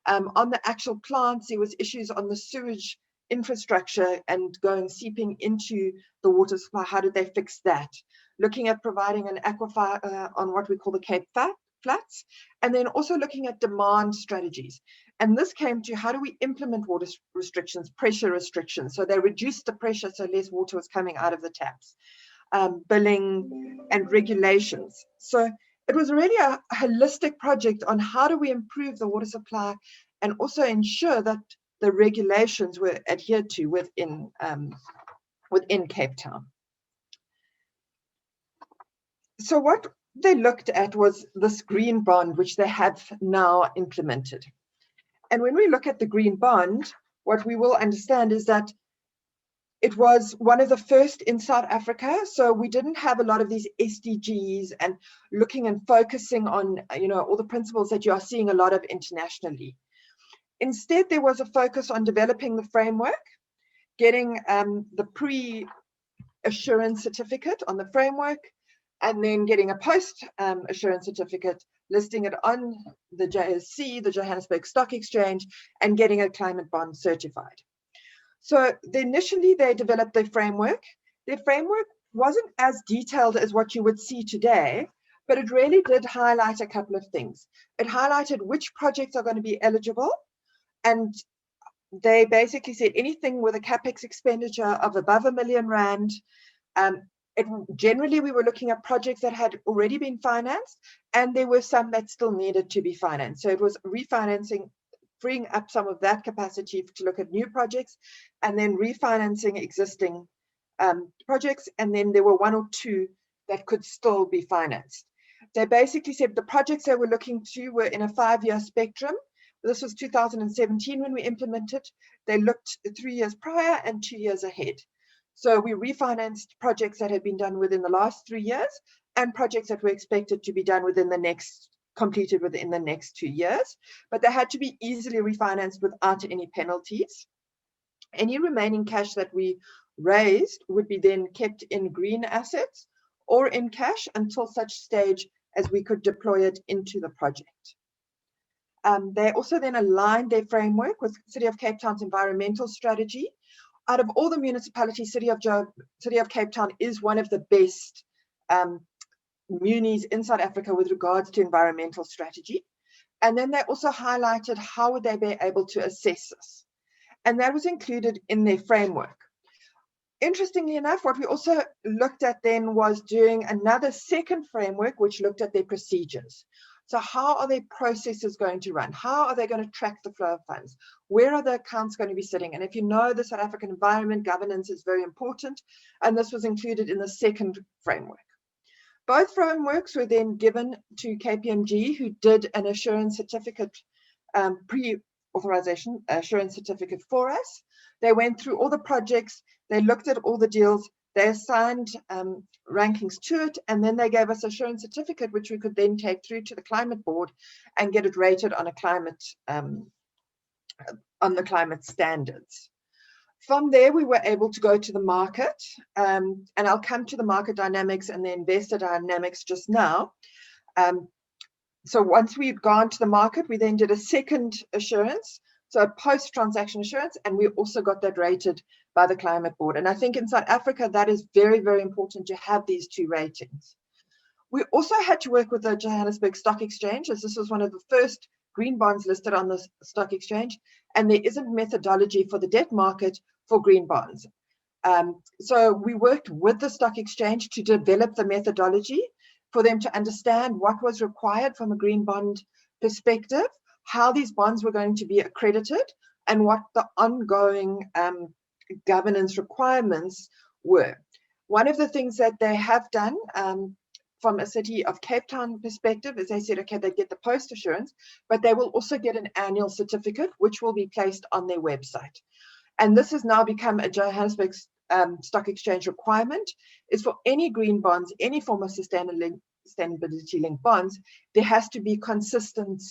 On the actual plants, there was issues on the sewage infrastructure and seeping into the water supply. How did they fix that? Looking at providing an aquifer on what we call the Cape Flats, and then also looking at demand strategies. And this came to how do we implement water restrictions, pressure restrictions. So they reduced the pressure so less water was coming out of the taps, billing and regulations. So it was really a holistic project on how do we improve the water supply and also ensure that the regulations were adhered to within Cape Town. So what they looked at was this green bond, which they have now implemented. And when we look at the green bond, what we will understand is that it was one of the first in South Africa. So we didn't have a lot of these SDGs and looking and focusing on, all the principles that you are seeing a lot of internationally. Instead, there was a focus on developing the framework, getting the pre-assurance certificate on the framework, and then getting a post-assurance certificate, listing it on the JSC, the Johannesburg Stock Exchange, and getting a climate bond certified. So initially they developed their framework. Their framework wasn't as detailed as what you would see today, but it really did highlight a couple of things. It highlighted which projects are going to be eligible, and they basically said anything with a Kpis expenditure of above R1 million. Generally, we were looking at projects that had already been financed, and there were some that still needed to be financed. So it was refinancing, freeing up some of that capacity to look at new projects, and then refinancing existing projects. And then there were one or two that could still be financed. They basically said the projects they were looking to were in a 5-year spectrum. This was 2017 when we implemented. They looked 3 years prior and 2 years ahead. So we refinanced projects that had been done within the last 3 years and projects that were expected to be done completed within the next 2 years, but they had to be easily refinanced without any penalties. Any remaining cash that we raised would be then kept in green assets or in cash until such stage as we could deploy it into the project. They also then aligned their framework with City of Cape Town's environmental strategy. Out of all the municipalities, City of Cape Town is one of the best munis in South Africa with regards to environmental strategy. And then they also highlighted how would they be able to assess this. And that was included in their framework. Interestingly enough, what we also looked at then was doing another second framework, which looked at their procedures. So how are their processes going to run? How are they going to track the flow of funds? Where are the accounts going to be sitting? And if you know, the South African environment governance is very important, and this was included in the second framework. Both frameworks were then given to KPMG, who did an assurance certificate, pre-authorization assurance certificate for us. They went through all the projects, they looked at all the deals, they assigned rankings to it, and then they gave us assurance certificate, which we could then take through to the climate board and get it rated on a climate, on the climate standards. From there, we were able to go to the market, and I'll come to the market dynamics and the investor dynamics just now. So once we'd gone to the market, we then did a second assurance, so a post-transaction assurance, and we also got that rated by the climate board. And I think in South Africa, that is very, very important to have these two ratings. We also had to work with the Johannesburg Stock Exchange, as this was one of the first green bonds listed on the stock exchange, and there isn't methodology for the debt market for green bonds. So we worked with the stock exchange to develop the methodology for them to understand what was required from a green bond perspective, how these bonds were going to be accredited, and what the ongoing governance requirements were. One of the things that they have done from a City of Cape Town perspective is they said, okay, they get the post assurance, but they will also get an annual certificate, which will be placed on their website. And this has now become a Johannesburg Stock Exchange requirement, is for any green bonds, any form of sustainability-linked bonds, there has to be consistent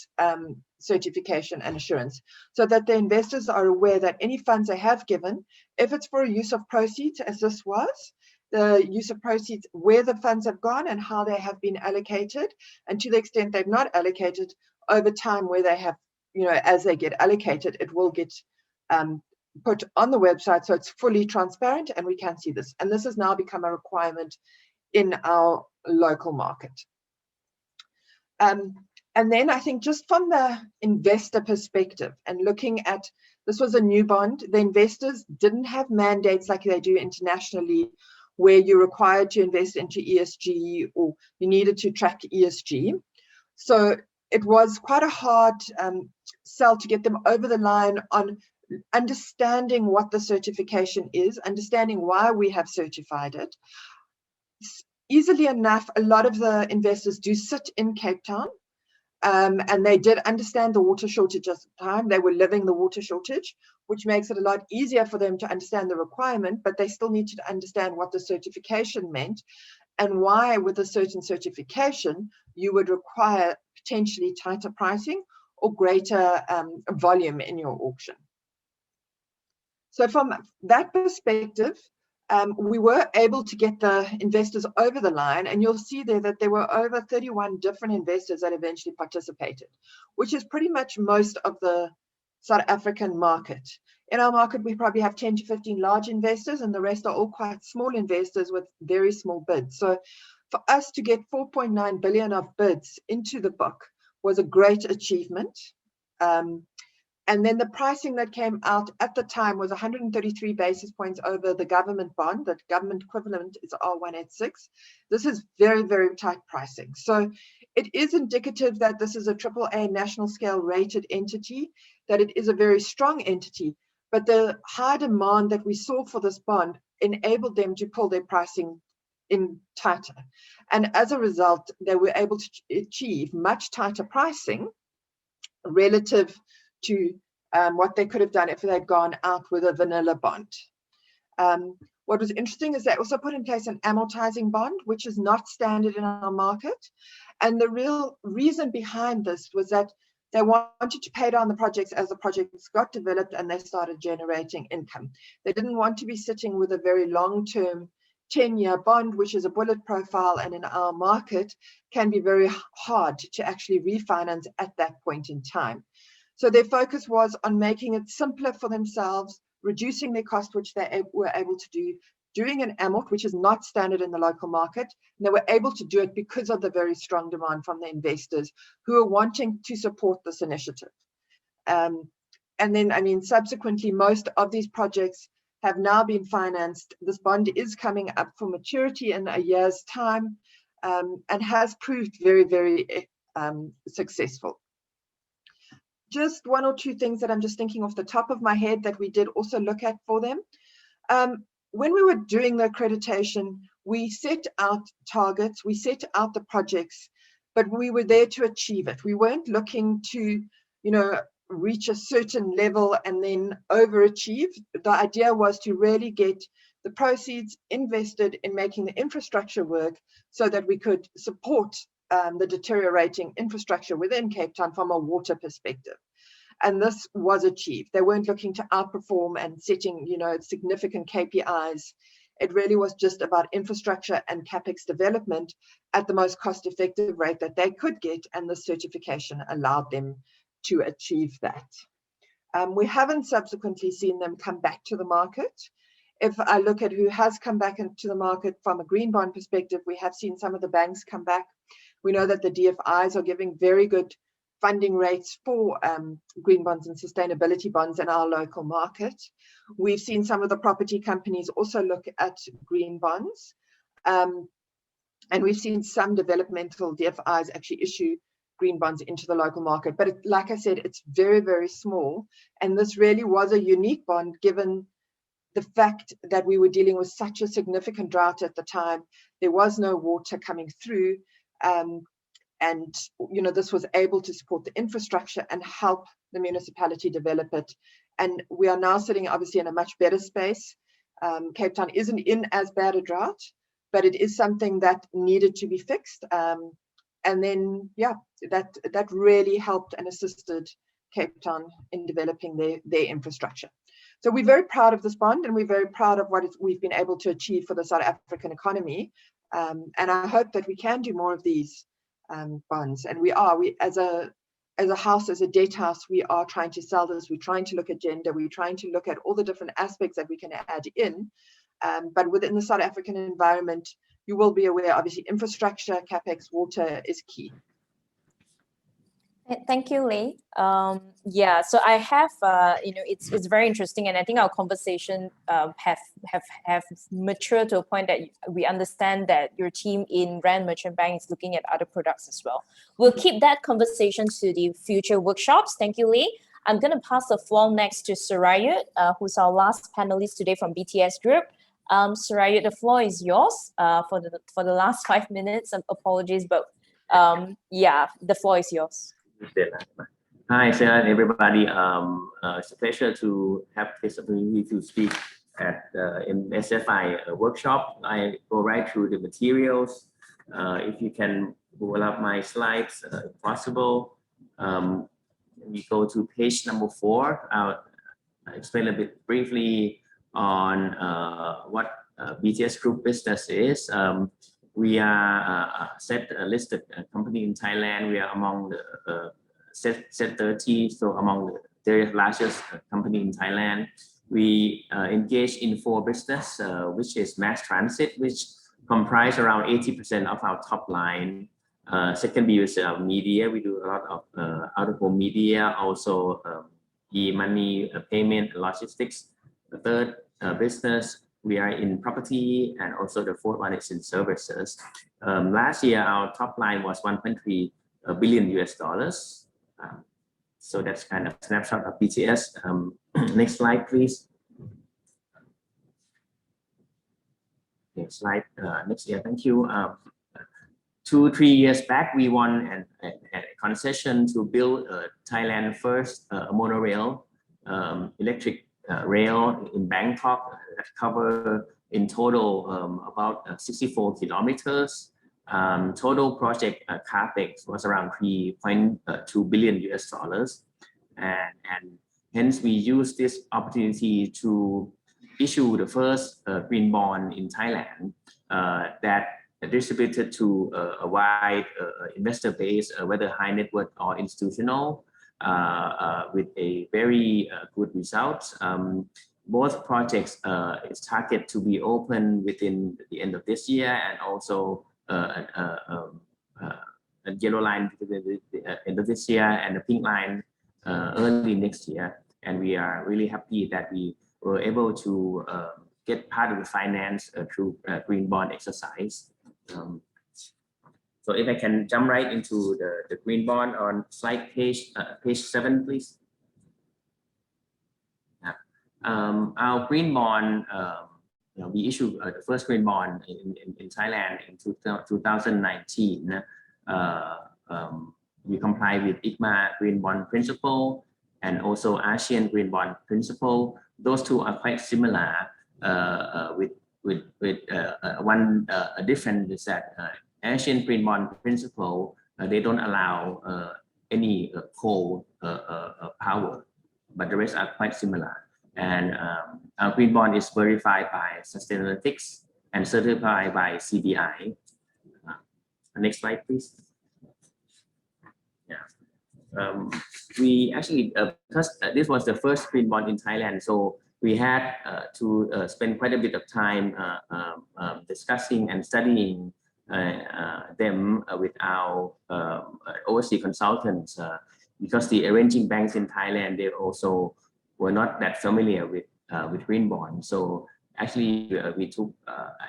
certification and assurance, so that the investors are aware that any funds they have given, if it's for a use of proceeds, as this was, the use of proceeds, where the funds have gone and how they have been allocated, and to the extent they've not allocated, over time where they have, as they get allocated, it will get put on the website so it's fully transparent and we can see this. And this has now become a requirement in our local market. And then I think just from the investor perspective and looking at, this was a new bond, the investors didn't have mandates like they do internationally, where you're required to invest into ESG or you needed to track ESG. So it was quite a hard sell to get them over the line on understanding what the certification is, understanding why we have certified it. Easily enough, a lot of the investors do sit in Cape Town, and they did understand the water shortage at the time. They were living the water shortage, which makes it a lot easier for them to understand the requirement, but they still need to understand what the certification meant and why with a certain certification you would require potentially tighter pricing or greater volume in your auction. So from that perspective, we were able to get the investors over the line, and you'll see there that there were over 31 different investors that eventually participated, which is pretty much most of the South African market. In our market, we probably have 10 to 15 large investors, and the rest are all quite small investors with very small bids. So for us to get 4.9 billion of bids into the book was a great achievement. And then the pricing that came out at the time was 133 basis points over the government bond. That government equivalent is R186. This is very, very tight pricing. So it is indicative that this is a AAA national scale rated entity, that it is a very strong entity, but the high demand that we saw for this bond enabled them to pull their pricing in tighter. And as a result, they were able to achieve much tighter pricing relative to what they could have done if they had gone out with a vanilla bond. What was interesting is they also put in place an amortizing bond, which is not standard in our market. And the real reason behind this was that they wanted to pay down the projects as the projects got developed and they started generating income. They didn't want to be sitting with a very long-term 10-year bond, which is a bullet profile, and in our market can be very hard to actually refinance at that point in time. So their focus was on making it simpler for themselves, reducing their cost, which they were able to do, doing an amort, which is not standard in the local market. And they were able to do it because of the very strong demand from the investors who are wanting to support this initiative. And then, I mean, subsequently, most of these projects have now been financed. This bond is coming up for maturity in a year's time, and has proved very, very successful. Just one or two things that I'm just thinking off the top of my head that we did also look at for them. When we were doing the accreditation, we set out targets, we set out the projects, but we were there to achieve it. We weren't looking to, reach a certain level and then overachieve. The idea was to really get the proceeds invested in making the infrastructure work so that we could support the deteriorating infrastructure within Cape Town from a water perspective. And this was achieved. They weren't looking to outperform and setting, significant KPIs. It really was just about infrastructure and CapEx development at the most cost-effective rate that they could get, and the certification allowed them to achieve that. We haven't subsequently seen them come back to the market. If I look at who has come back into the market from a green bond perspective, we have seen some of the banks come back. We know that the DFIs are giving very good funding rates for green bonds and sustainability bonds in our local market. We've seen some of the property companies also look at green bonds. And we've seen some developmental DFIs actually issue green bonds into the local market. But like I said, it's very, very small. And this really was a unique bond given the fact that we were dealing with such a significant drought at the time. There was no water coming through. And this was able to support the infrastructure and help the municipality develop it. And we are now sitting obviously in a much better space. Cape Town isn't in as bad a drought, but it is something that needed to be fixed. And then, that really helped and assisted Cape Town in developing their infrastructure. So we're very proud of this bond, and we're very proud of what we've been able to achieve for the South African economy. And I hope that we can do more of these bonds. And we as a house, as a debt house, we are trying to sell this. We're trying to look at gender. We're trying to look at all the different aspects that we can add in. But within the South African environment, you will be aware, obviously, infrastructure, CapEx, water is key. Thank you, Lei. So I have, it's very interesting, and I think our conversation have matured to a point that we understand that your team in Rand Merchant Bank is looking at other products as well. We'll keep that conversation to the future workshops. Thank you, Lei. I'm going to pass the floor next to Surayut, who's our last panelist today from BTS Group. Surayut, the floor is yours for the last 5 minutes. Apologies, but the floor is yours. Hi, Sarah and everybody. It's a pleasure to have this opportunity to speak at the MSFI workshop. I go right through the materials. If you can pull up my slides, if possible. we go to page number 4. I'll explain a bit briefly on what BTS Group business is. We are a listed company in Thailand. We are among the set 30, so among the 30 largest company in Thailand. We engage in 4 business, which is mass transit, which comprise around 80% of our top line. Second is media. We do a lot of out-of-home media, also e-money payment and logistics. The third business, we are in property, and also the fourth one is in services. Last year, our top line was $1.3 billion US. So that's kind of a snapshot of BTS. Next slide, please. Next slide. Next year, thank you. 2-3 years back, we won a concession to build Thailand's first monorail, electric rail in Bangkok that cover in total about 64 kilometers. Total project Kpis was around $3.2 billion US. And hence we use this opportunity to issue the first green bond in Thailand that distributed to a wide investor base, whether high net worth or institutional, with a very good result. Both projects is targeted to be open within the end of this year, and also a yellow line within the end of this year, and a pink line early next year. And we are really happy that we were able to get part of the finance through green bond exercise. So if I can jump right into the green bond on slide page 7, please. Our green bond, we issued the first green bond in Thailand in 2019. We comply with ICMA Green Bond Principle and also ASEAN Green Bond Principle. Those two are quite similar, with one difference is that ASEAN Green Bond Principle, they don't allow any coal power, but the rest are quite similar. And our green bond is verified by Sustainalytics and certified by CBI. Next slide, please. Yeah, we actually, because this was the first green bond in Thailand, so we had to spend quite a bit of time discussing and studying them with our overseas consultants, because the arranging banks in Thailand, they also were not that familiar with green bonds. So actually, we took,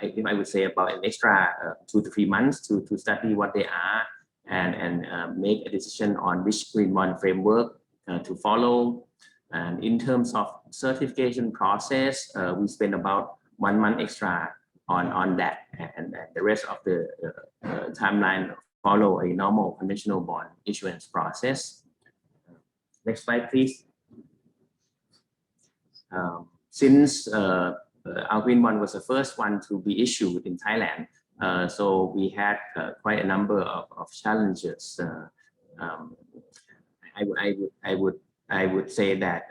if I would say, about an extra 2 to 3 months to study what they are and make a decision on which green bond framework to follow. And in terms of certification process, we spent about 1 month extra on that, and the rest of the timeline follow a normal conventional bond issuance process. Next slide, please. Since our green bond was the first one to be issued in Thailand, so we had quite a number of challenges. I would say that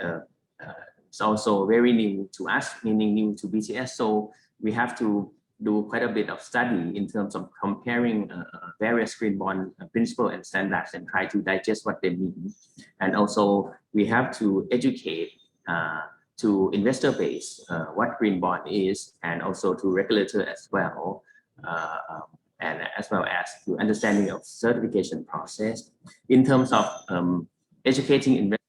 it's also very new to us, meaning new to BTS. So we have to do quite a bit of study in terms of comparing various green bond principles and standards and try to digest what they mean. And also we have to educate to investor base what green bond is, and also to regulator as well, and as well as to understanding of certification process. In terms of educating investors,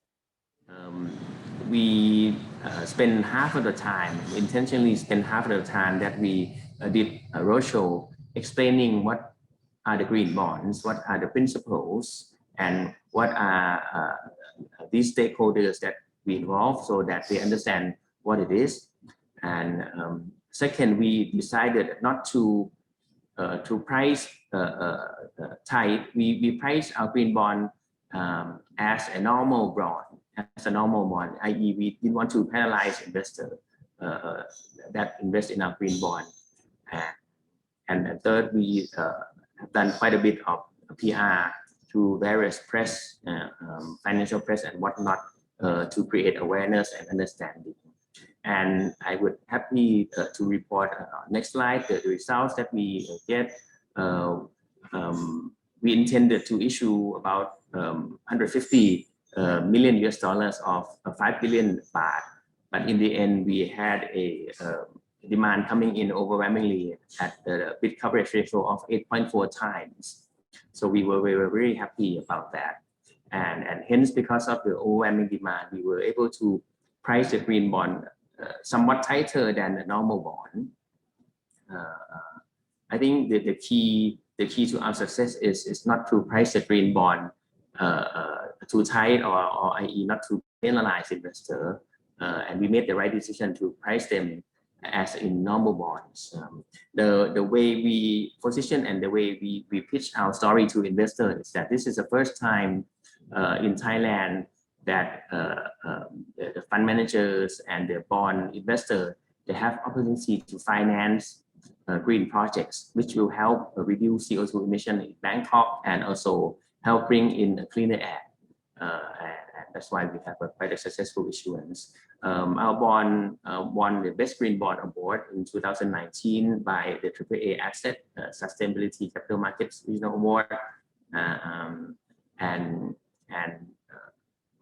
we spend half of the time, intentionally spend half of the time that we did a roadshow explaining what are the green bonds, what are the principles, and what are these stakeholders that we involve, so that they understand what it is. And second, we decided not to price tight. We price our green bond as a normal bond, i.e. we didn't want to penalize investors that invest in our green bond. And third, we have done quite a bit of PR through various press, financial press and whatnot, to create awareness and understanding. And I would happy to report next slide the results that we get. We intended to issue about 150 million US dollars of 5 billion baht, but in the end we had a demand coming in overwhelmingly at the bid coverage ratio of 8.4 times. So we were very happy about that, and hence because of the overwhelming demand, we were able to price the green bond somewhat tighter than the normal bond. I think the key to our success is not to price the green bond too tight, or i.e. not to penalize investor, and we made the right decision to price them as in normal bonds. The way we position and the way we pitch our story to investors is that this is the first time in Thailand that the fund managers and the bond investor, they have opportunity to finance green projects, which will help reduce CO2 emission in Bangkok and also help bring in a cleaner air. And that's why we have quite a successful issuance. Our bond won the Best Green Bond Award in 2019 by the AAA Asset Sustainability Capital Markets Regional Award.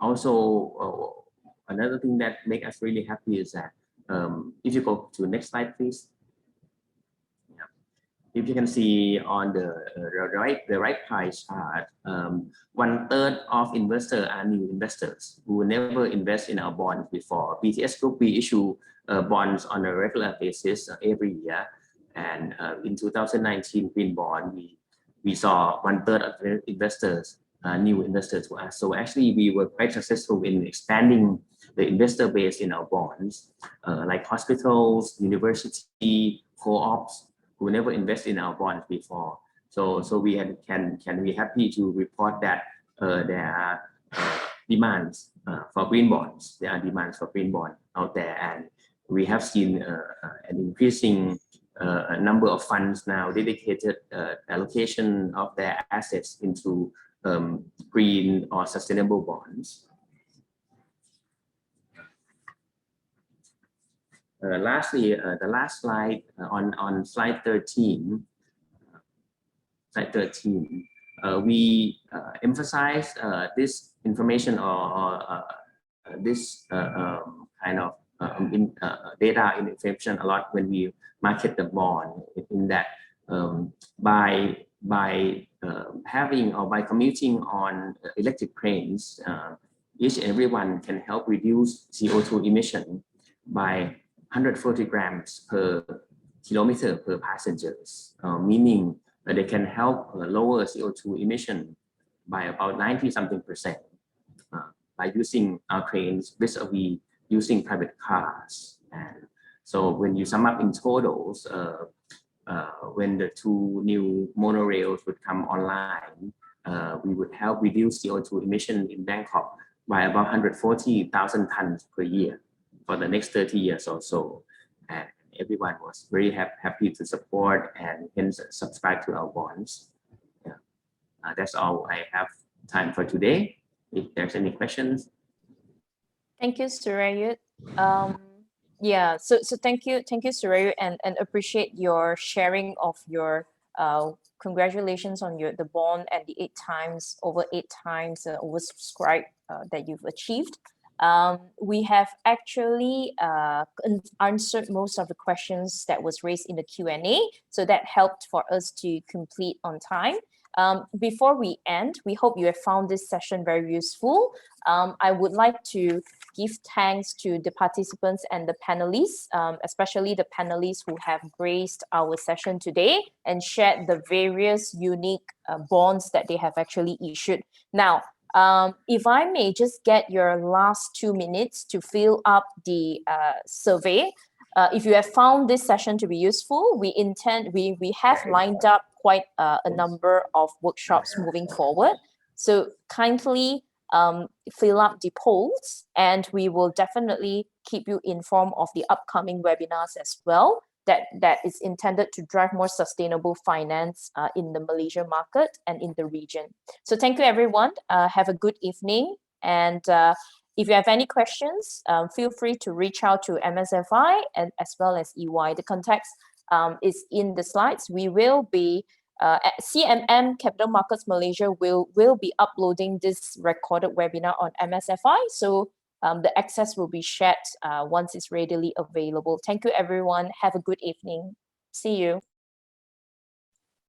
Also, another thing that makes us really happy is that if you go to the next slide, please. Yeah. If you can see on the right pie chart, 1/3 of investors are new investors who never invest in our bonds before. BTS Group, we issue bonds on a regular basis every year, and in 2019 green bond, we saw 1/3 of the investors. New investors to us. So actually we were quite successful in expanding the investor base in our bonds, like hospitals, university, co-ops who never invest in our bonds before. So we can be happy to report that there are demands for green bonds. There are demands for green bond out there, and we have seen an increasing number of funds now dedicated allocation of their assets into green or sustainable bonds. Lastly, the last slide on slide 13. We emphasize this information or this kind of data and information a lot when we market the bond. In that, by having or by commuting on electric trains, each and everyone can help reduce CO2 emission by 140 grams per kilometer per passengers, meaning that they can help lower CO2 emission by about 90-something% by using our trains vis-a-vis using private cars. And so when you sum up in totals, when the 2 new monorails would come online, we would help reduce CO2 emission in Bangkok by about 140,000 tons per year for the next 30 years or so. And everyone was very happy to support and hence subscribe to our bonds. Yeah. That's all I have time for today. If there's any questions. Thank you, Surayut. Yeah, so thank you, Surayut, and appreciate your sharing of your congratulations on the bond and the over 8 times oversubscribed that you've achieved. We have actually answered most of the questions that was raised in the Q&A, so that helped for us to complete on time. Before we end, we hope you have found this session very useful. I would like to give thanks to the participants and the panelists, especially the panelists who have graced our session today and shared the various unique bonds that they have actually issued. Now, if I may just get your last 2 minutes to fill up the survey. If you have found this session to be useful, we have lined up quite a number of workshops moving forward. So kindly fill up the polls, and we will definitely keep you informed of the upcoming webinars as well. that is intended to drive more sustainable finance in the Malaysia market and in the region. So thank you, everyone. Have a good evening. And if you have any questions, feel free to reach out to MSFI and as well as EY. The context is in the slides. We will be at CMM Capital Markets Malaysia will be uploading this recorded webinar on MSFI. So the access will be shared once it's readily available. Thank you, everyone. Have a good evening. See you.